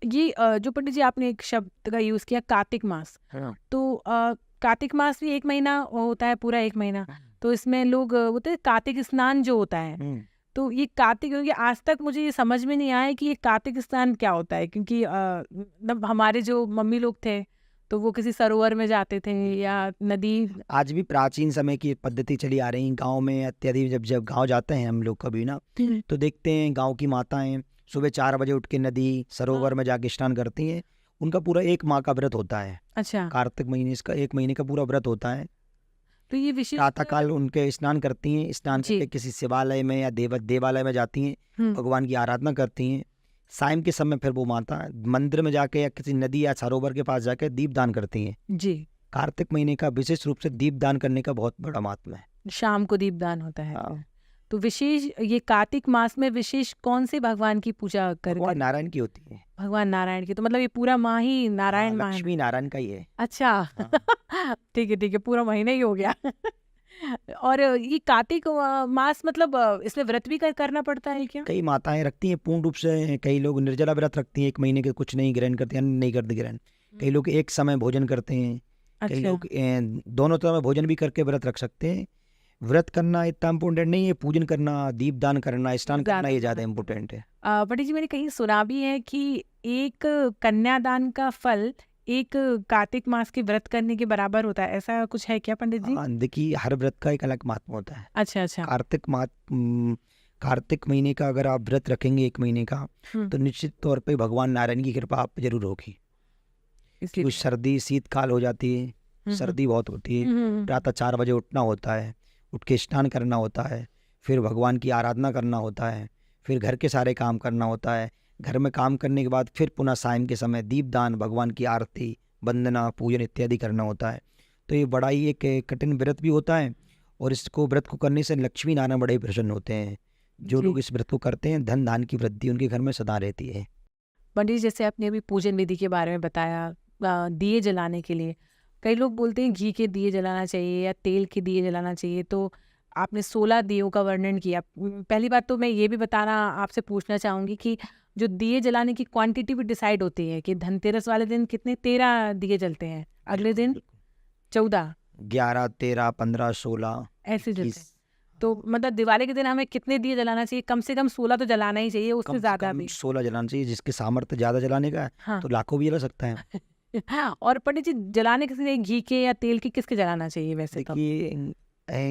ये जो पंडित जी आपने एक शब्द का यूज किया, कार्तिक मास, हाँ। तो कार्तिक मास भी एक महीना होता है, पूरा एक महीना। तो इसमें लोग बोलते हैं कार्तिक स्नान जो होता है, तो ये कार्तिक, क्योंकि आज तक मुझे ये समझ में नहीं आया कि ये कार्तिक स्नान क्या होता है। क्योंकि मतलब हमारे जो मम्मी लोग थे तो वो किसी सरोवर में जाते थे या नदी। आज भी प्राचीन समय की पद्धति चली आ रही, गांव में अत्यधिक जब जब गांव जाते हैं हम लोग कभी ना, तो देखते हैं गांव की माताएं सुबह 4 बजे उठ के नदी सरोवर में जाके स्नान करती हैं। उनका पूरा 1 माह का व्रत होता है। अच्छा। कार्तिक महीने, इसका 1 महीने का पूरा व्रत होता है। तो ये विशेष प्रातःकाल उनके स्नान करती हैं, स्नान जी। करके किसी शिवालय में या देवालय में जाती हैं, भगवान की आराधना करती हैं। शाम के समय फिर वो माता मंदिर में जाके या किसी नदी या सरोवर के पास जाके दीप दान करती हैं। जी। कार्तिक महीने का विशेष रूप से दीप दान करने का बहुत बड़ा महत्व है। शाम को दीपदान होता है। हाँ। तो विशेष ये कार्तिक मास में विशेष कौन से भगवान की पूजा भगवान नारायण की होती है। भगवान नारायण की, तो मतलब ये पूरा माह ही नारायण माह है। लक्ष्मी नारायण का ही है। अच्छा। ठीक है, पूरा महीना ही हो गया। और ये कार्तिक मास मतलब इसमें व्रत भी करना पड़ता है क्या? कई माताएं रखती हैं पूर्ण रूप से, कई लोग निर्जला व्रत रखती हैं 1 महीने के, कुछ नहीं ग्रहण करते, अन्न नहीं करते ग्रहण। कई लोग एक समय भोजन करते हैं, कई अच्छा। लोग दोनों समय भोजन भी करके व्रत रख सकते हैं। व्रत करना इतना इम्पोर्टेंट नहीं है, पूजन करना, दीप दान करना, स्नान करना ये ज्यादा इम्पोर्टेंट है। पंडित जी, मैंने कहीं सुना भी है कि एक कन्यादान का फल एक कार्तिक मास के व्रत करने के बराबर होता है, ऐसा कुछ है क्या पंडित जी? हाँ, देखिए हर व्रत का एक अलग महात्मा होता है। अच्छा अच्छा। कार्तिक महीने का अगर आप व्रत रखेंगे 1 महीने का, तो निश्चित तौर पे भगवान नारायण की कृपा आप पे जरूर होगी। कुछ सर्दी शीतकाल हो जाती है, सर्दी बहुत होती है, प्रातः 4 बजे उठना होता है, उठ के स्नान करना होता है, फिर भगवान की आराधना करना होता है, फिर घर के सारे काम करना होता है। घर में काम करने के बाद फिर पुनः शाम के समय दीपदान, भगवान की आरती, वंदना, पूजन इत्यादि करना होता है। तो ये बड़ा ही एक कठिन व्रत भी होता है, और इसको व्रत को करने से लक्ष्मी नारायण बड़े प्रसन्न होते हैं। जो लोग इस व्रत को करते हैं, धन धान की वृद्धि उनके घर में सदा रहती है। पंडित जी, जैसे आपने अभी पूजन विधि के बारे में बताया, दिए जलाने के लिए कई लोग बोलते हैं घी के दिए जलाना चाहिए या तेल के दिए जलाना चाहिए, तो आपने 16 दियों का वर्णन किया। पहली बात तो मैं ये भी बताना आपसे पूछना चाहूँगी कि जो दिए जलाने की क्वांटिटी भी डिसाइड होती है कि धनतेरस वाले दिन कितने 13 दिए जलते हैं, अगले दिन 14, 11, 13, 15, 16 ऐसे जलते हैं। तो मतलब दिवाली के दिन हमें कितने दिए जलाना चाहिए? कम से कम 16 तो जलाना ही चाहिए, उससे ज्यादा भी। 16 जलाना चाहिए। जिसके सामर्थ्य ज्यादा जलाने का है, हाँ। तो लाखों भी जला सकता है। हाँ। और पंडित जी, जलाने किसी घी के या तेल के, किसके जलाना चाहिए वैसे? तो देखिए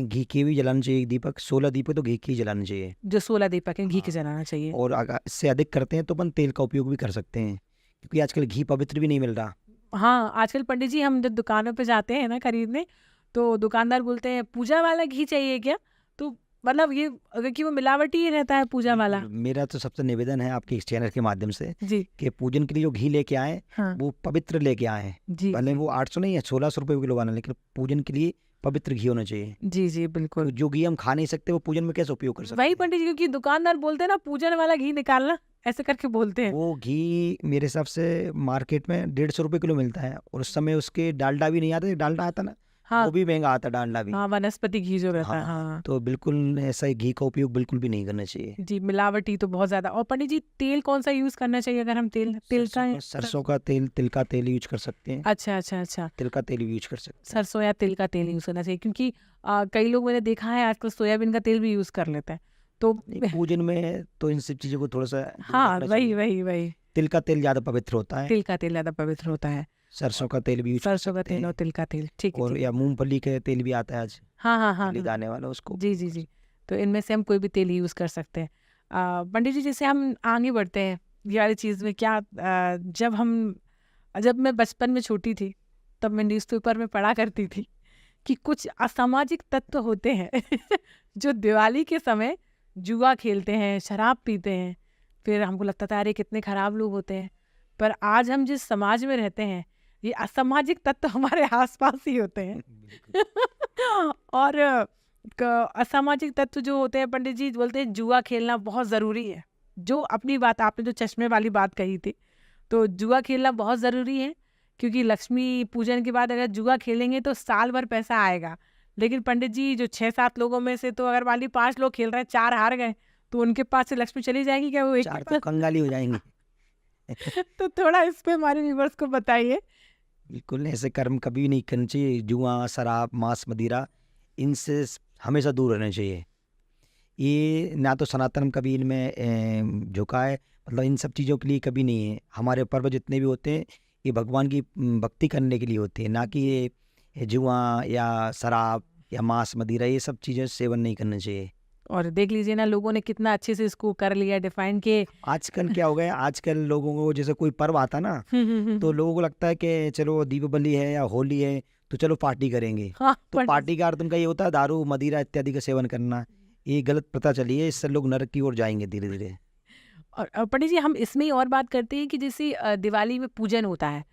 घी के भी जलाना चाहिए दीपक, 16 दीपक तो घी के ही जलाना चाहिए। जो 16 दीपक है घी के जलाना चाहिए। और अगर इससे अधिक करते हैं तो अपन तेल का उपयोग भी कर सकते हैं, क्योंकि आजकल घी पवित्र भी नहीं मिल रहा। हाँ, आजकल पंडित जी हम जब दुकानों पे जाते हैं ना खरीदने, तो दुकानदार बोलते हैं पूजा वाला घी चाहिए क्या? तो मतलब ये अगर कि वो मिलावटी ही रहता है पूजा वाला। मेरा तो सबसे निवेदन है आपके इस चैनल के माध्यम से जी कि पूजन के लिए जो घी लेके आए, हाँ। वो पवित्र लेके आए। जी भले वो 800 नहीं है, 1600 रुपये किलो वाला, लेकिन पूजन के लिए पवित्र घी होना चाहिए। जी जी बिल्कुल। तो जो घी हम खा नहीं सकते, वो पूजन में कैसे उपयोग कर सकते? वही पंडित जी, क्योंकि दुकानदार बोलते हैं ना पूजन वाला घी निकालना, ऐसे करके बोलते हैं। वो घी मेरे हिसाब से मार्केट में 150 रुपये किलो मिलता है, और उस समय उसके डालडा भी नहीं आता, डालडा आता ना, हाँ वो भी महंगा आता है, डालडा भी। हाँ, वनस्पति घी जो रहता है, हाँ, हाँ तो बिल्कुल ऐसा ही घी का उपयोग बिल्कुल भी नहीं करना चाहिए। जी, मिलावटी तो बहुत ज्यादा। और पंडित जी तेल कौन सा यूज करना चाहिए अगर हम तेल तेल का सरसों का तेल, तिल का तेल यूज कर सकते हैं। अच्छा अच्छा अच्छा, तिल का तेल यूज कर सकते हैं। सरसों या तिल का तेल यूज करना चाहिए, क्योंकि कई लोग मैंने देखा है आजकल सोयाबीन का तेल भी यूज कर लेते हैं तो नहीं, पूजन में तो इन सब चीजों को थोड़ा सा दूर हाँ रखना वही चाहिए। वही वही, तिल का तेल ज्यादा पवित्र होता है। तिल का तेल ज्यादा पवित्र होता है। सरसों का तेल भी यूज कर सरसों का सकते तेल और हैं। तिल का तेल, ठीक है और ठीक या है। मूंगफली का तेल भी आता है आज, हाँ हाँ हाँ तिली हाँ, दाने वाला, उसको जी जी जी, तो इनमें से हम कोई भी तेल यूज कर सकते हैं। पंडित जी जैसे हम आगे बढ़ते हैं ये वाली चीज में, क्या जब मैं बचपन में छोटी थी तब मैं न्यूज़पेपर में पढ़ा करती थी कि कुछ असामाजिक तत्व होते हैं जो दिवाली के समय जुआ खेलते हैं, शराब पीते हैं। फिर हमको लगता था अरे कितने खराब लोग होते हैं, पर आज हम जिस समाज में रहते हैं ये असामाजिक तत्व हमारे आसपास ही होते हैं। और असामाजिक तत्व जो होते हैं पंडित जी बोलते हैं जुआ खेलना बहुत ज़रूरी है। जो अपनी बात आपने जो चश्मे वाली बात कही थी, तो जुआ खेलना बहुत ज़रूरी है, क्योंकि लक्ष्मी पूजन के बाद अगर जुआ खेलेंगे तो साल भर पैसा आएगा। लेकिन पंडित जी जो 6-7 लोगों में से तो अगर मान ली 5 लोग खेल रहे हैं, 4 हार गए, तो उनके पास से लक्ष्मी चली जाएगी क्या? वो एक के चार तो पास कंगाली हो जाएंगे। तो थोड़ा इस पे हमारे व्यूअर्स को बताइए। बिल्कुल ऐसे कर्म कभी नहीं करने चाहिए। जुआ, शराब, मांस, मदिरा, इनसे हमेशा दूर रहना चाहिए। ये ना तो सनातन कभी इनमें झुका है, मतलब इन सब चीज़ों के लिए कभी नहीं है। हमारे पर्व जितने भी होते हैं ये भगवान की भक्ति करने के लिए होते हैं, ना कि ये जुआ या शराब या मांस, मदिरा, ये सब चीज़ें सेवन नहीं करना चाहिए। और देख लीजिए ना लोगों ने कितना अच्छे से इसको कर लिया डिफाइन के। आजकल क्या हो गया, आजकल लोगों को जैसे कोई पर्व आता ना, तो लोगों को लगता है कि चलो दीपावली है या होली है तो चलो पार्टी करेंगे। हाँ तो पंडित पार्टी का अर्थ उनका ये होता है दारू, मदिरा इत्यादि का सेवन करना। ये गलत प्रथा चली है, इससे लोग नरक की ओर जाएंगे धीरे धीरे। और पंडित जी हम इसमें ही और बात करते हैं कि जैसे दिवाली में पूजन होता है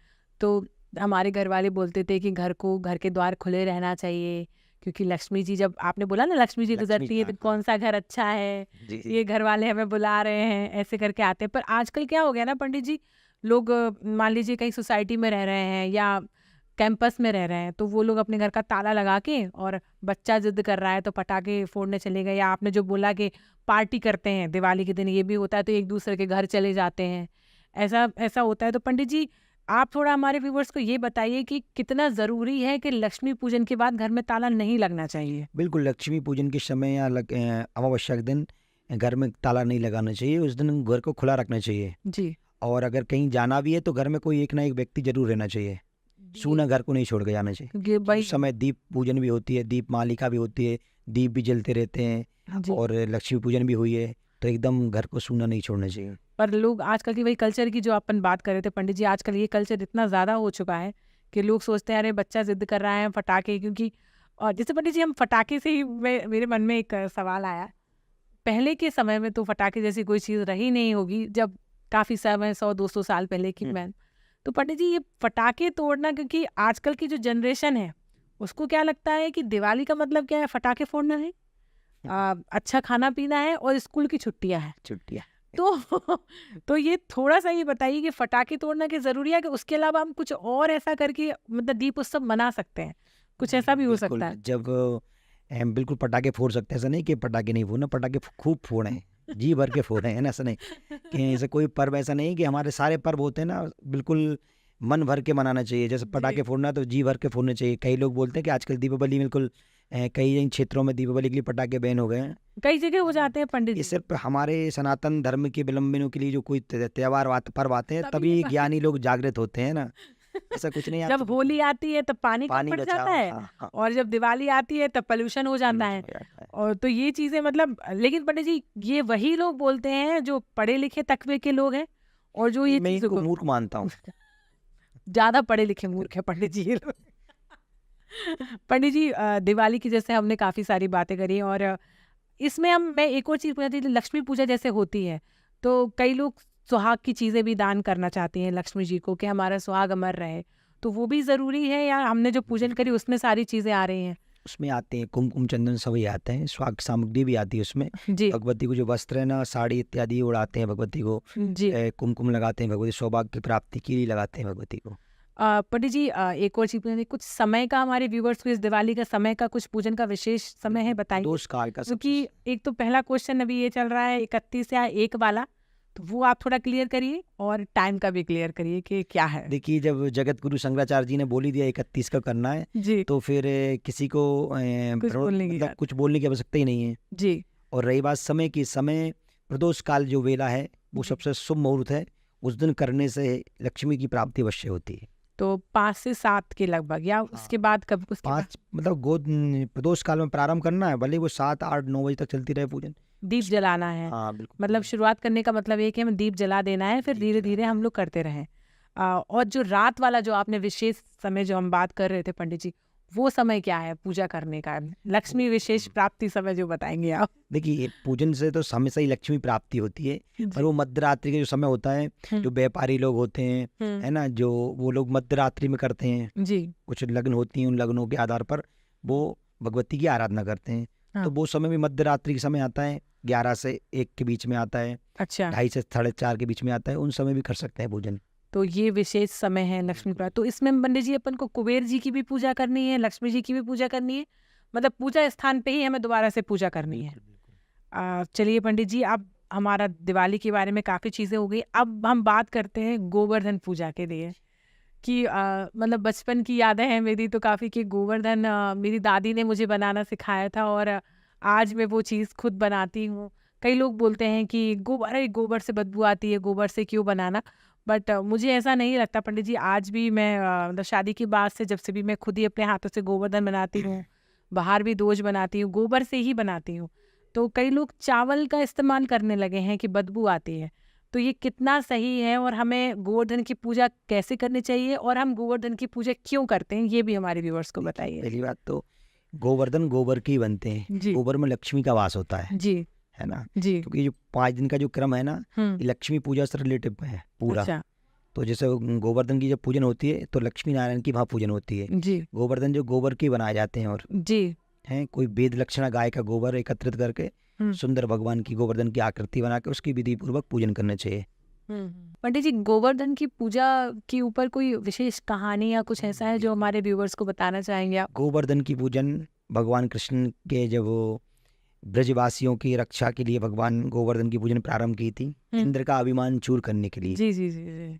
तो हमारे घर वाले बोलते थे कि घर के द्वार खुले रहना चाहिए, क्योंकि लक्ष्मी जी, जब आपने बोला ना लक्ष्मी जी गुजरती है तो कौन सा घर अच्छा है, जी ये घर वाले हमें बुला रहे हैं, ऐसे करके आते हैं। पर आजकल क्या हो गया ना पंडित जी, लोग मान लीजिए कहीं सोसाइटी में रह रहे हैं या कैंपस में रह रहे हैं, तो वो लोग अपने घर का ताला लगा के, और बच्चा जिद कर रहा है तो पटाखे फोड़ने चले गए, या आपने जो बोला कि पार्टी करते हैं दिवाली के दिन, ये भी होता है, तो एक दूसरे के घर चले जाते हैं, ऐसा ऐसा होता है। तो पंडित जी आप थोड़ा हमारे व्यूवर्स को ये बताइए कि कितना ज़रूरी है कि लक्ष्मी पूजन के बाद घर में ताला नहीं लगना चाहिए। बिल्कुल, लक्ष्मी पूजन के समय या अमावस्या के दिन घर में ताला नहीं लगाना चाहिए। उस दिन घर को खुला रखना चाहिए। जी और अगर कहीं जाना भी है तो घर में कोई एक ना एक व्यक्ति जरूर रहना चाहिए। सूना घर को नहीं छोड़ के जाना चाहिए। क्योंकि तो भाई उस समय दीप पूजन भी होती है, दीप मालिका भी होती है, दीप भी जलते रहते हैं, जी, और लक्ष्मी पूजन भी हुई है, तो एकदम घर को सूना नहीं छोड़ना चाहिए। पर लोग आजकल की वही कल्चर की जो अपन बात कर रहे थे पंडित जी, आजकल ये कल्चर इतना ज़्यादा हो चुका है कि लोग सोचते हैं अरे बच्चा जिद कर रहा है फटाके, क्योंकि और जैसे पंडित जी हम फटाके से ही मेरे मन में एक सवाल आया, पहले के समय में तो फटाके जैसी कोई चीज़ रही नहीं होगी, जब काफ़ी समय 100-200 साल पहले की मैं, तो पंडित जी ये फटाके तोड़ना, क्योंकि आजकल की जो जनरेशन है उसको क्या लगता है कि दिवाली का मतलब क्या है, फटाके फोड़ना है, अच्छा खाना पीना है और स्कूल की छुट्टियां हैं। छुट्टियाँ। तो ये थोड़ा सा ये बताइए कि फटाके तोड़ना के जरूरी है कि उसके अलावा हम कुछ और ऐसा करके मतलब दीप उत्सव मना सकते हैं, कुछ ऐसा भी हो बिल्कुल, सकता है। जब हम बिल्कुल पटाखे फोड़ सकते हैं, ऐसा नहीं कि पटाखे नहीं फोड़ना, पटाखे खूब फोड़े, जी भर के फोड़े, है ना। ऐसा नहीं कि ऐसे कोई पर्व ऐसा नहीं कि हमारे सारे पर्व होते हैं ना बिल्कुल मन भर के मनाना चाहिए। जैसे पटाखे फोड़ना तो जी भर के फोड़ने चाहिए। कई लोग बोलते हैं कि आजकल दीपावली बिल्कुल कई क्षेत्रों में दीपावली के लिए पटाखे बैन हो गए हैं। कई जगह हो जाते हैं पंडित ये जी, सिर्फ हमारे सनातन धर्म के विलंबनों के लिए जो कोई त्योहार पर्व आते हैं तभी तभी ज्ञानी लोग जागृत होते हैं ना। ऐसा कुछ नहीं। आप जब होली आती है तब पानी कम पानी पड़ बचाओ। जाता है, हाँ, हाँ, और जब दिवाली आती है तब पोल्यूशन हो जाता है। हो जाता है। और तो ये चीजें मतलब, लेकिन पंडित जी ये वही लोग बोलते हैं जो पढ़े लिखे तकवे के लोग हैं, और जो ये मैं चीजों इनको को मूर्ख मानता हूँ। ज्यादा पढ़े लिखे मूर्ख है पंडित जी ये लोग। पंडित जी दिवाली की जैसे हमने काफी सारी बातें करी, और इसमें मैं एक और चीज पूछना चाहती थी, लक्ष्मी पूजा जैसे होती है तो कई लोग सुहाग की चीजें भी दान करना चाहती हैं लक्ष्मी जी को, कि हमारा सुहाग अमर रहे, तो वो भी जरूरी है, या हमने जो पूजन करी उसमें सारी चीजें आ रही हैं? उसमें आते हैं कुमकुम चंदन सभी आते हैं, स्वाग सामग्री भी आती है उसमें। जी भगवती को जो वस्त्र है ना, साड़ी इत्यादि उड़ाते हैं भगवती को, जी। कुमकुम लगाते हैं भगवती, सौभाग्य की प्राप्ति के लिए लगाते हैं भगवती को। पंडित जी, एक और चीज पूछनी थी, कुछ समय का हमारे व्यूवर्स को, इस दिवाली का समय का, कुछ पूजन का विशेष समय है बताइए। प्रदोष काल का क्योंकि एक तो पहला क्वेश्चन अभी ये चल रहा है 31 या 1 वाला, तो वो आप थोड़ा क्लियर करिए और टाइम का भी क्लियर करिए कि क्या है। देखिए, जब जगत गुरु शंकराचार्य जी ने बोली दिया 31 का करना है, जी, तो फिर किसी को कुछ बोलने की मतलब बात। कुछ बोलने की आवश्यकता ही नहीं है। जी और रही बात समय की, समय प्रदोष काल जो वेला है वो जी। सबसे शुभ मुहूर्त है। उस दिन करने से लक्ष्मी की प्राप्ति अवश्य होती है। तो 5 से 7 के लगभग, या उसके बाद कब, उसके बाद 5 मतलब प्रदोष काल में प्रारंभ करना है, भले वो 7, 8, 9 बजे तक चलती रहे पूजन। दीप जलाना है। हाँ बिल्कुल। मतलब शुरुआत करने का मतलब ये कि हमें दीप जला देना है, फिर दीप धीरे जलाना धीरे हम लोग करते रहें। और जो रात वाला जो आपने विशेष समय जो हम बात कर रहे थे पंडित जी, वो समय क्या है पूजा करने का, लक्ष्मी विशेष प्राप्ति समय जो बताएंगे आप। देखिए, पूजन से तो हमेशा ही लक्ष्मी प्राप्ति होती है, पर वो मध्य रात्रि का जो समय होता है, जो व्यापारी लोग होते हैं, है ना, जो वो लोग मध्य रात्रि में करते हैं। जी कुछ लग्न होती हैं, उन लग्नों के आधार पर वो भगवती की आराधना करते हैं। हाँ। तो वो समय भी मध्य रात्रि के समय आता है, 11 से 1 के बीच में आता है, अच्छा, 2:30 से 4:30 के बीच में आता है। उन समय भी कर सकते हैं पूजन। तो ये विशेष समय है लक्ष्मी प्राप्ति। तो इसमें पंडित जी अपन को कुबेर जी की भी पूजा करनी है, लक्ष्मी जी की भी पूजा करनी है, मतलब पूजा स्थान पे ही हमें दोबारा से पूजा करनी है। चलिए पंडित जी, अब हमारा दिवाली के बारे में काफ़ी चीज़ें हो गई, अब हम बात करते हैं गोवर्धन पूजा के लिए। कि मतलब बचपन की यादें हैं मेरी तो काफ़ी, कि गोवर्धन मेरी दादी ने मुझे बनाना सिखाया था, और आज मैं वो चीज़ खुद बनाती हूँ। कई लोग बोलते हैं कि अरे गोबर से बदबू आती है, गोबर से क्यों बनाना, बट मुझे ऐसा नहीं लगता पंडित जी। आज भी मैं मतलब शादी के बाद से, जब से भी, मैं खुद ही अपने हाथों से गोवर्धन बनाती हूँ, बाहर भी दोज बनाती हूँ, गोबर से ही बनाती हूँ। तो कई लोग चावल का इस्तेमाल करने लगे हैं कि बदबू आती है, तो ये कितना सही है, और हमें गोवर्धन की पूजा कैसे करनी चाहिए, और हम गोवर्धन की पूजा क्यों करते हैं, ये भी हमारे व्यूअर्स को बताइए। पहली बात तो गोवर्धन गोबर के ही बनते हैं। जी गोबर में लक्ष्मी का वास होता जी है ना। जी। क्योंकि जो 5 दिन का जो क्रम है ना, ये लक्ष्मी पूजा से रिलेटिव है पूरा। अच्छा। तो जैसे गोवर्धन की जब पूजन होती है तो लक्ष्मी नारायण की वहाँ पूजन होती है। जी गोवर्धन जो गोबर के बनाए जाते हैं, और जी। हैं कोई वेद लक्षणा गाय का गोबर एकत्रित करके सुंदर भगवान की गोवर्धन की आकृति बना के उसकी विधि पूर्वक पूजन करना चाहिए। पंडित जी, गोवर्धन की पूजा के ऊपर कोई विशेष कहानी या कुछ ऐसा है जो हमारे व्यूअर्स को बताना चाहेंगे आप? गोवर्धन की पूजन भगवान कृष्ण के, जब वो ब्रजवासियों की रक्षा के लिए भगवान गोवर्धन की पूजन प्रारंभ की थी, इंद्र का अभिमान चूर करने के लिए। जी जी जी जी।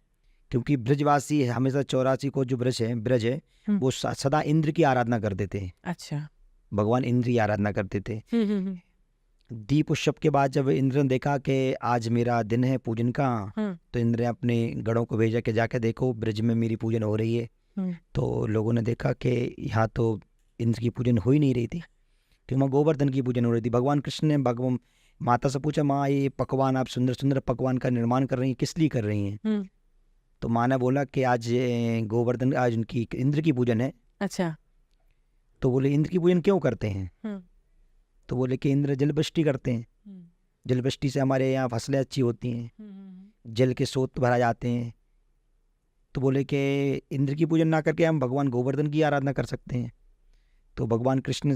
क्योंकि ब्रजवासी हमेशा 84 को जो ब्रज है वो सदा इंद्र की आराधना करते थे। अच्छा। भगवान इंद्र की आराधना करते थे। दीप उत्सव के बाद जब इंद्र ने देखा कि आज मेरा दिन है पूजन का, तो इंद्र ने अपने गणों को भेजा कि जाके देखो ब्रज में मेरी पूजन हो रही है। तो लोगों ने देखा कि यहाँ तो इंद्र की पूजन हो ही नहीं रही थी, क्योंकि वहाँ गोवर्धन की पूजन हो रही थी। भगवान कृष्ण ने भगवान माता से पूछा, माँ ये पकवान आप सुंदर सुंदर पकवान का निर्माण कर रही हैं, किस लिए कर रही हैं? तो माँ ने बोला कि आज गोवर्धन, आज उनकी इंद्र की पूजन है। अच्छा। तो बोले इंद्र की पूजन क्यों करते हैं? तो बोले कि इंद्र जल वृष्टि करते हैं, जल वृष्टि से हमारे यहाँ फसलें अच्छी होती हैं, जल के स्रोत भरा जाते हैं। तो बोले कि इंद्र की पूजन ना करके हम भगवान गोवर्धन की आराधना कर सकते हैं। तो भगवान कृष्ण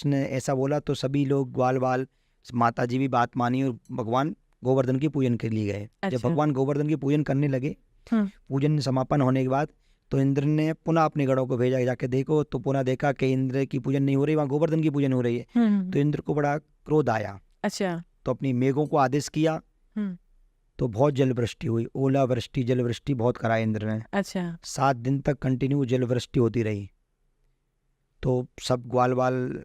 ने ऐसा बोला, तो सभी लोग ग्वाल बाल माता जी भी बात मानी और भगवान गोवर्धन की पूजन के लिए गए। अच्छा। जब भगवान गोवर्धन की पूजन करने लगे, पूजन समापन होने के बाद, तो इंद्र ने पुनः अपने गणों को भेजा, जाके देखो। तो पुनः देखा कि इंद्र की पूजन नहीं हो रही, वहाँ गोवर्धन की पूजन हो रही है। तो इंद्र को बड़ा क्रोध आया। अच्छा। तो अपनी मेघों को आदेश किया, तो बहुत जल वृष्टि हुई, ओला वृष्टि जल वृष्टि बहुत कराया इंद्र ने। अच्छा। 7 दिन तक कंटिन्यू जल वृष्टि होती रही। तो सब ग्वाल बाल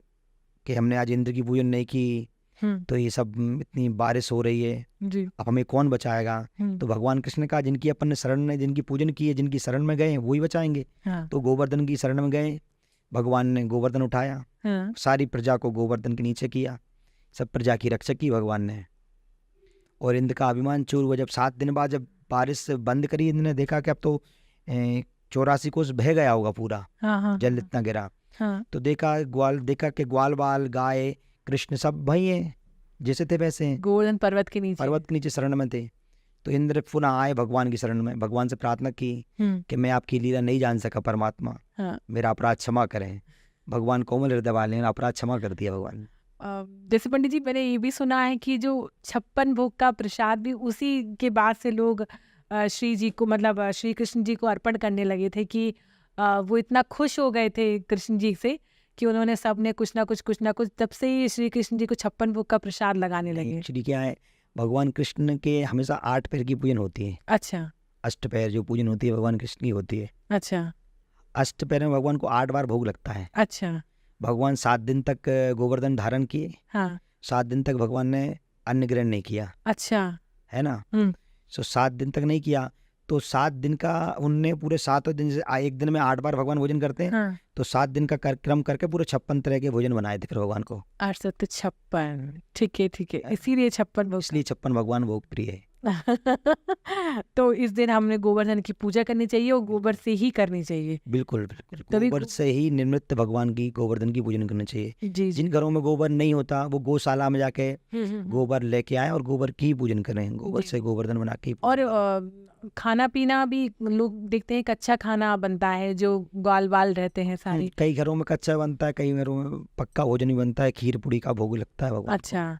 कि हमने आज इंद्र की पूजन नहीं की, तो ये सब इतनी बारिश हो रही है, अब हमें कौन बचाएगा? तो भगवान कृष्ण ने कहा, जिनकी अपन ने शरण में, जिनकी पूजन की है, जिनकी शरण में गए वही बचाएंगे। तो गोवर्धन की शरण में गए, भगवान ने गोवर्धन उठाया, सारी प्रजा को गोवर्धन के नीचे किया, सब प्रजा की रक्षा की भगवान ने, और इंद्र का अभिमान चूर हुआ। जब 7 दिन बाद जब बारिश बंद करी, इंद्र ने देखा कि अब तो 84 कोस बह गया होगा पूरा, जल इतना गिरा। तो देखा कि ग्वाल बाल गाय कृष्ण सब वही हैं, जैसे थे वैसे हैं, गोवर्धन पर्वत के नीचे शरण में थे। तो इंद्र पुनः आए भगवान की शरण में, भगवान से प्रार्थना की कि मैं आपकी लीला नहीं जान सका परमात्मा, मेरा अपराध क्षमा करें। भगवान कोमल हृदय वाले हैं, अपराध क्षमा कर दिया भगवान ने। जैसे पंडित जी, मैंने ये भी सुना है कि जो 56 भोग का प्रसाद भी उसी के बाद से लोग श्री जी को मतलब श्री कृष्ण जी को अर्पण करने लगे थे कि वो इतना खुश हो गए थे कृष्ण जी से कि उन्होंने सब ने कुछ ना कुछ तब से ही श्री कृष्ण जी को 56 भोग का प्रसाद लगाने लगे। एक्चुअली क्या है, भगवान कृष्ण के हमेशा 8 पैर की पूजन होती है। अच्छा 8 पैर जो पूजन होती है भगवान कृष्ण की होती है। अच्छा 8 पैर में भगवान को 8 बार भोग लगता है। अच्छा। भगवान 7 दिन तक गोवर्धन धारण किए, हाँ 7 दिन तक भगवान ने अन्न ग्रहण नहीं किया, अच्छा। है ना। हम्म। सो 7 दिन तक नहीं किया, तो 7 दिन का उनने पूरे 7 दिन से एक दिन में 8 बार भगवान भोजन करते हैं, हाँ तो 7 दिन का कार्यक्रम करके पूरे 56 तरह के भोजन बनाए थे फिर भगवान को। 856 ठीक है इसीलिए 56 भोग। इसलिए 56 भगवान भोग प्रिय है। तो इस दिन हमने गोवर्धन की पूजा करनी चाहिए और गोबर से ही करनी चाहिए। बिल्कुल बिल्कुल, तभी गोबर से ही निर्मित भगवान की गोवर्धन की पूजन करनी चाहिए। जी जी। जिन घरों में गोबर नहीं होता वो गौशाला में जाके हम्म। गोबर लेके आए और गोबर की ही पूजन करें, गोबर जी। से गोवर्धन बना के ही और पूजन खाना पीना भी लोग देखते हैं कच्चा खाना बनता है जो ग्वाल बाल रहते हैं करें। सारे। कई घरों में कच्चा बनता है, कई घरों में पक्का भोजन भी बनता है, खीर पूड़ी का भोग लगता है भगवान को। अच्छा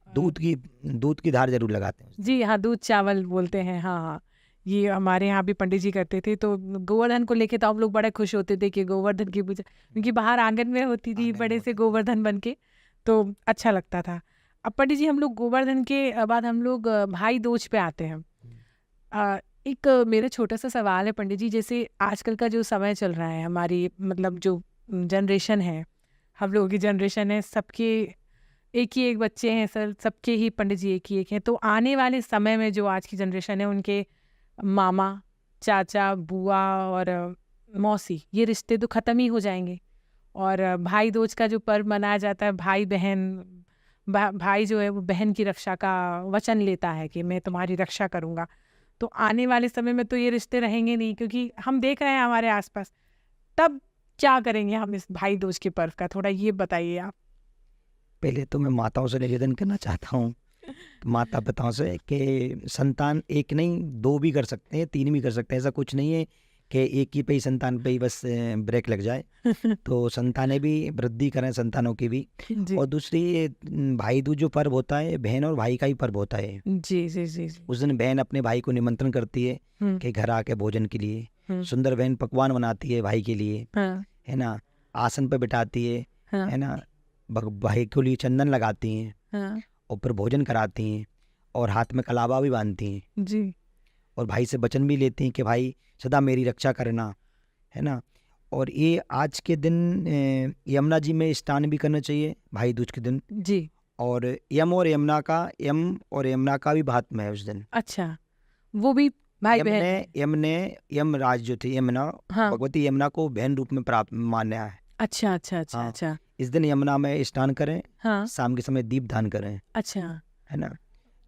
दूध की धार जरूर लगाते हैं। जी हाँ, दूध चावल बोलते हैं। हाँ हाँ, ये हमारे यहाँ भी पंडित जी करते थे। तो गोवर्धन को लेके तो हम लोग बड़े खुश होते थे कि गोवर्धन की पूजा, क्योंकि बाहर आंगन में होती थी आंगन में बड़े से होती थी। गोवर्धन बन के, तो अच्छा लगता था। अब पंडित जी हम लोग गोवर्धन के बाद हम लोग भाई दूज पे आते हैं। एक मेरा छोटा सा सवाल है पंडित जी, जैसे आजकल का जो समय चल रहा है, हमारी मतलब जो जनरेशन है, हम लोगों की जनरेशन है, सबके एक ही एक बच्चे हैं सर, सबके ही पंडित जी एक ही एक हैं। तो आने वाले समय में जो आज की जनरेशन है, उनके मामा, चाचा, बुआ और मौसी, ये रिश्ते तो ख़त्म ही हो जाएंगे। और भाई दूज का जो पर्व मनाया जाता है, भाई बहन भाई जो है वो बहन की रक्षा का वचन लेता है कि मैं तुम्हारी रक्षा करूँगा। तो आने वाले समय में तो ये रिश्ते रहेंगे नहीं, क्योंकि हम देख रहे हैं हमारे आसपास। तब क्या करेंगे हम इस भाई दूज के पर्व का, थोड़ा ये बताइए आप। पहले तो मैं माताओं से निवेदन करना चाहता हूँ, माता पिताओं से, कि संतान एक नहीं 2 भी कर सकते हैं, 3 भी कर सकते हैं। ऐसा कुछ नहीं है कि एक ही पे ही संतान पे ही बस ब्रेक लग जाए। तो संतानें भी वृद्धि करें, संतानों की भी। जी और दूसरी, भाई दूज जो पर्व होता है बहन और भाई का ही पर्व होता है। जी जी जी जी। उस दिन बहन अपने भाई को निमंत्रण करती है हम्म, कि घर आके भोजन के लिए। हम्म, सुंदर बहन पकवान बनाती है भाई के लिए, हाँ है ना। आसन पे बिठाती है हाँ ना। भाई के लिए चंदन लगाती हैं हाँ और फिर भोजन कराती हैं और हाथ में कलावा भी बांधती हैं जी और भाई से वचन भी लेती हैं कि भाई सदा मेरी रक्षा करना, है ना। और ये आज के दिन यमुना जी में स्नान भी करना चाहिए भाई दूज के दिन। जी। और यम और यमुना का भी महात्म्य है उस दिन। अच्छा, वो भी भाई बहन। यमराज जो थे, यमुना, हाँ भगवती यमुना को बहन रूप में प्राप्त मान्या है। अच्छा अच्छा अच्छा हाँ। अच्छा। इस दिन यमुना में स्नान करें, हाँ शाम के समय दीप दान करें, अच्छा है ना।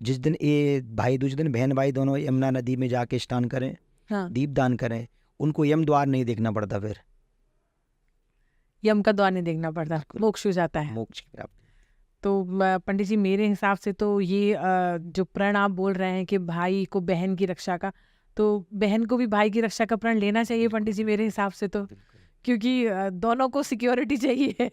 जिस दिन ये भाई दूज दिन बहन भाई दोनों यमुना नदी में जाके स्नान करें, हाँ। दीप दान करें, उनको यम द्वार नहीं देखना पड़ता, फिर यम का द्वार नहीं देखना पड़ता, बिल्कुल। मोक्ष हो जाता है। मोक्ष की प्राप्ति। तो पंडित जी मेरे हिसाब से तो ये जो प्रण आप बोल रहे हैं कि भाई को बहन की रक्षा का, तो बहन को भी भाई की रक्षा का प्रण लेना चाहिए पंडित जी मेरे हिसाब से तो, क्योंकि दोनों को सिक्योरिटी चाहिए।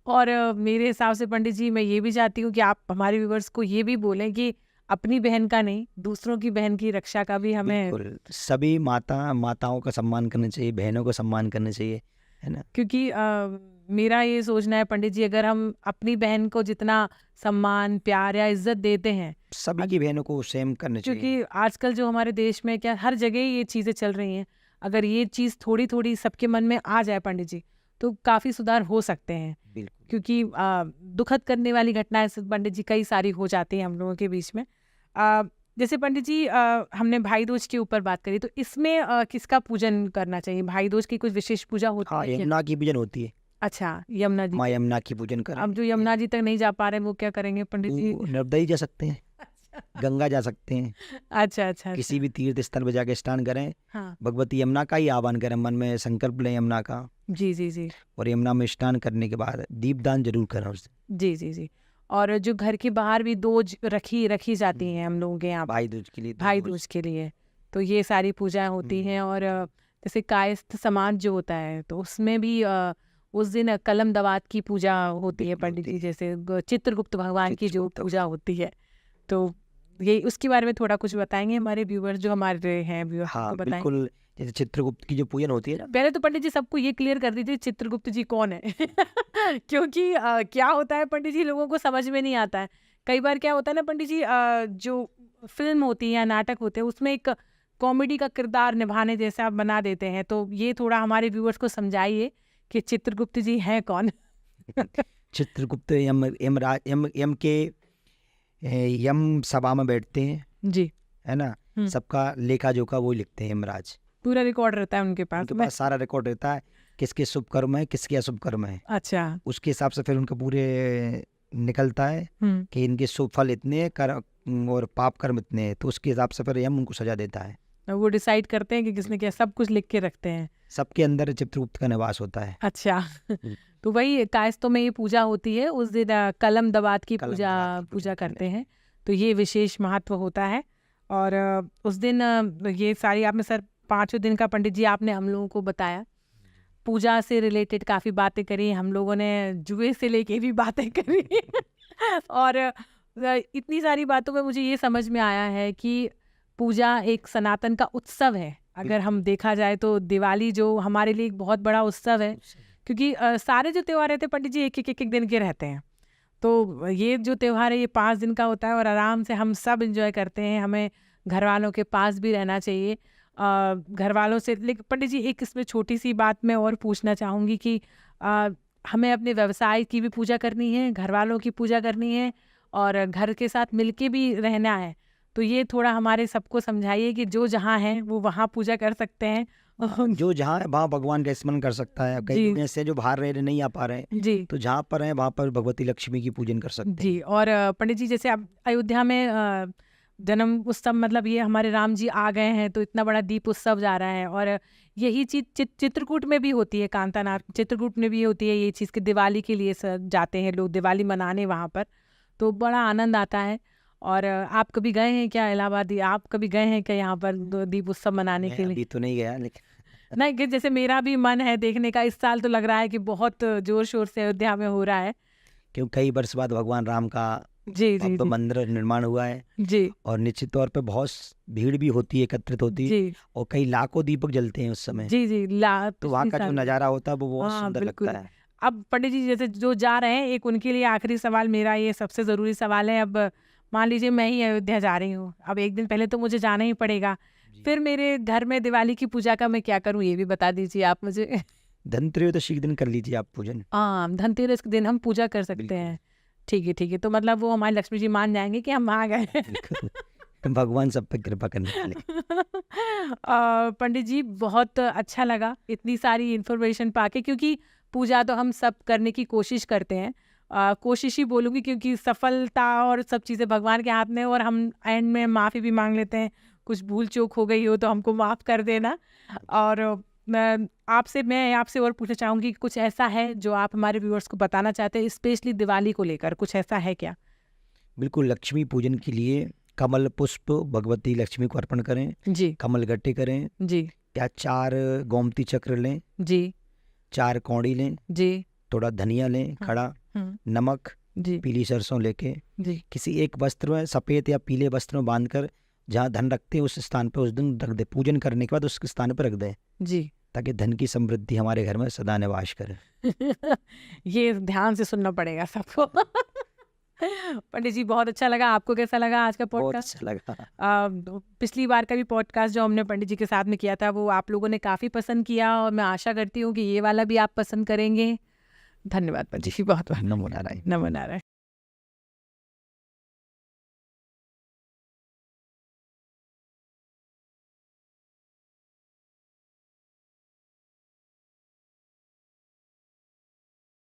और मेरे हिसाब से पंडित जी मैं ये भी चाहती हूँ कि आप हमारे व्यूवर्स को ये भी बोलें कि अपनी बहन का नहीं, दूसरों की बहन की रक्षा का भी हमें, बिल्कुल, सभी माताओं का सम्मान करना चाहिए, बहनों का सम्मान करना चाहिए, है ना। क्योंकि मेरा ये सोचना है पंडित जी, अगर हम अपनी बहन को जितना सम्मान, प्यार या इज्जत देते हैं, सभी की बहनों को सेम करना चाहिए। क्योंकि आजकल जो हमारे देश में क्या हर जगह ये चीज़ें चल रही हैं, अगर ये चीज़ थोड़ी थोड़ी सबके मन में आ जाए पंडित जी, तो काफ़ी सुधार हो सकते हैं। बिल्कुल। क्योंकि दुखद करने वाली घटनाएं पंडित जी कई सारी हो जाती हैं हम लोगों के बीच में। जैसे पंडित जी हमने भाई दूज के ऊपर बात करी, तो इसमें किसका पूजन करना चाहिए? भाई दूज की कुछ विशेष पूजा होती हाँ, है क्या? यमुना की पूजन होती है, अच्छा, यमुना जी। माँ यमुना की पूजन करें। अब जो यमुना जी तक नहीं जा पा रहे हैं वो क्या करेंगे पंडित जी? वो नर्मदा ही जा सकते हैं, गंगा जा सकते हैं, अच्छा अच्छा किसी अच्छा। भी तीर्थ स्थल पर जाके स्नान करें, हाँ भगवती यमुना का ही आह्वान करें, मन में संकल्प लें यमुना का, जी जी जी और यमुना में स्नान करने के बाद दीपदान जरूर करें उस दिन। जी जी जी। और जो घर के बाहर भी दोज रखी जाती हैं हम लोगों के यहाँ भाई दूज के लिए भाई रोज। दूज के लिए, तो ये सारी पूजाएं होती हैं। और जैसे कायस्थ समाज जो होता है, तो उसमें भी उस दिन कलम दवात की पूजा होती है बिल्कुल पंडित होती जी, है। जैसे चित्रगुप्त भगवान की जो चित्रगुप्त पूजा होती है। तो ये उसके बारे में थोड़ा कुछ बताएंगे हमारे व्यूअर्स जो हमारे हैं व्यूअर्स हाँ को बताएं। बिल्कुल, जैसे चित्रगुप्त की जो पूजन होती है ना, पहले तो पंडित जी सबको ये क्लियर कर दीजिए चित्रगुप्त जी कौन है क्योंकि क्या होता है पंडित जी, लोगों को समझ में नहीं आता है। कई बार क्या होता है ना पंडित जी, जो फिल्म होती है या नाटक होते हैं उसमें एक कॉमेडी का किरदार निभाने जैसा आप बना देते हैं, तो ये थोड़ा हमारे व्यूअर्स को समझाइए कि चित्रगुप्त जी हैं कौन। चित्रगुप्त यम के यम सभा में बैठते हैं, जी, है ना, सबका लेखा जोखा वो लिखते हैं यमराज। पूरा रिकॉर्ड रहता है उनके पास। उनके पास सारा रिकॉर्ड रहता है, किसके शुभ कर्म है किसके अशुभ कर्म है, अच्छा। उसके हिसाब से फिर उनके पूरे निकलता है कि इनके शुभ फल इतने हैं, और पाप कर्म इतने हैं, तो उसके हिसाब से फिर यम उनको सजा देता है। वो डिसाइड करते हैं कि किसने क्या, सब कुछ लिख के रखते हैं। सबके अंदर चित्रगुप्त का निवास होता है। अच्छा तो वही कायस्तों में ये पूजा होती है, उस दिन कलम दवात की पूजा करते हैं, तो ये विशेष महत्व होता है। और उस दिन ये सारी आपने सर 5 दिन का पंडित जी आपने हम लोगों को बताया, पूजा से रिलेटेड काफ़ी बातें करी, हम लोगों ने जुए से लेके भी बातें करी और इतनी सारी बातों में मुझे ये समझ में आया है कि पूजा एक सनातन का उत्सव है। अगर हम देखा जाए तो दिवाली जो हमारे लिए एक बहुत बड़ा उत्सव है, क्योंकि सारे जो त्यौहार रहते हैं पंडित जी एक दिन के रहते हैं, तो ये जो त्यौहार है ये 5 दिन का होता है और आराम से हम सब एंजॉय करते हैं। हमें घर वालों के पास भी रहना चाहिए, घर वालों से। लेकिन पंडित जी एक इसमें छोटी सी बात मैं और पूछना चाहूँगी कि हमें अपने व्यवसाय की भी पूजा करनी है, घर वालों की पूजा करनी है और घर के साथ मिलके भी रहना है, तो ये थोड़ा हमारे सबको समझाइए कि जो जहाँ है वो वहाँ पूजा कर सकते हैं। जो जहाँ है वहाँ भगवान का स्मरण कर सकता है। कई लोग ऐसे जो बाहर रह रहे नहीं आ पा रहे हैं, जी, तो जहाँ पर है वहाँ पर भगवती लक्ष्मी की पूजन कर सकते हैं। जी। और पंडित जी जैसे अब अयोध्या में जन्म उत्सव, मतलब ये हमारे राम जी आ गए हैं तो इतना बड़ा दीप उत्सव जा रहा है, और यही चीज़ चित्रकूट में भी होती है, कांतानाथ चित्रकूट में भी होती है ये चीज़ कि दिवाली के लिए जाते हैं लोग दिवाली मनाने वहाँ पर, तो बड़ा आनंद आता है। और आप कभी गए हैं क्या इलाहाबाद, आप कभी गए हैं क्या यहाँ पर दीप उत्सव मनाने के लिए? अभी तो नहीं गया, लेकिन नहीं, कि जैसे मेरा भी मन है देखने का, इस साल तो लग रहा है कि बहुत जोर शोर से अयोध्या में हो रहा है, क्योंकि कई वर्ष बाद भगवान राम का जी जी जी मंदिर निर्माण हुआ है जी, और निश्चित तौर पे बहुत भीड़ भी होती है, एकत्रित होती है, जी और कई लाखों दीपक जलते हैं उस समय। जी जी तो वहाँ का जो नज़ारा होता है वो बहुत हाँ, सुंदर बिल्कुल। लगता है। अब पंडित जी जैसे जो जा रहे हैं, एक उनके लिए आखिरी सवाल मेरा, ये सबसे ज़रूरी सवाल है। अब मान लीजिए मैं ही अयोध्या जा रही हूँ, अब एक दिन पहले तो मुझे जाना ही पड़ेगा, फिर मेरे घर में दिवाली की पूजा का मैं क्या करूँ ये भी बता दीजिए आप मुझे। धनत्रयोदशी के दिन कर लीजिए आप पूजन। हाँ, धनतेरस के दिन हम पूजा कर सकते हैं। ठीक है, ठीक है, तो मतलब वो हमारे लक्ष्मी जी मान जाएंगे कि हम आ गए। भगवान सब पे कृपा करने वाले। पंडित जी बहुत अच्छा लगा इतनी सारी इन्फॉर्मेशन पाके, क्योंकि पूजा तो हम सब करने की कोशिश करते हैं, कोशिश ही बोलूँगी, क्योंकि सफलता और सब चीज़ें भगवान के हाथ में, और हम एंड में माफ़ी भी मांग लेते हैं, कुछ भूल चूक हो गई हो तो हमको माफ़ कर देना। और मैं आपसे और पूछना चाहूँगी कि कुछ ऐसा है जो आप हमारे व्यूअर्स को बताना चाहते हैं, स्पेशली दिवाली को लेकर, कुछ ऐसा है क्या? बिल्कुल, लक्ष्मी पूजन के लिए कमल पुष्प भगवती लक्ष्मी को अर्पण करें, जी कमल गट्टे करें, जी या 4 गोमती चक्र लें, जी 4 कौड़ी लें, जी, थोड़ा धनिया लें खड़ा, नमक, जी पीली सरसों लेके जी किसी एक वस्त्र में, सफ़ेद या पीले वस्त्र में बांधकर जहाँ धन रखते हैं उस स्थान पर उस दिन रख दे। पूजन करने के बाद उस स्थान पर रख दें, जी। ताकि धन की समृद्धि हमारे घर में सदा निवास करे। ये ध्यान से सुनना पड़ेगा सबको। पंडित जी बहुत अच्छा लगा, आपको कैसा लगा आज का बहुत पॉडकास्ट? अच्छा लगा। पिछली बार का भी पॉडकास्ट जो हमने पंडित जी के साथ में किया था वो आप लोगों ने काफ़ी पसंद किया, और मैं आशा करती हूँ कि ये वाला भी आप पसंद करेंगे। धन्यवाद पंडित जी, बहुत बहुत नमो नारायण। नमो नारायण।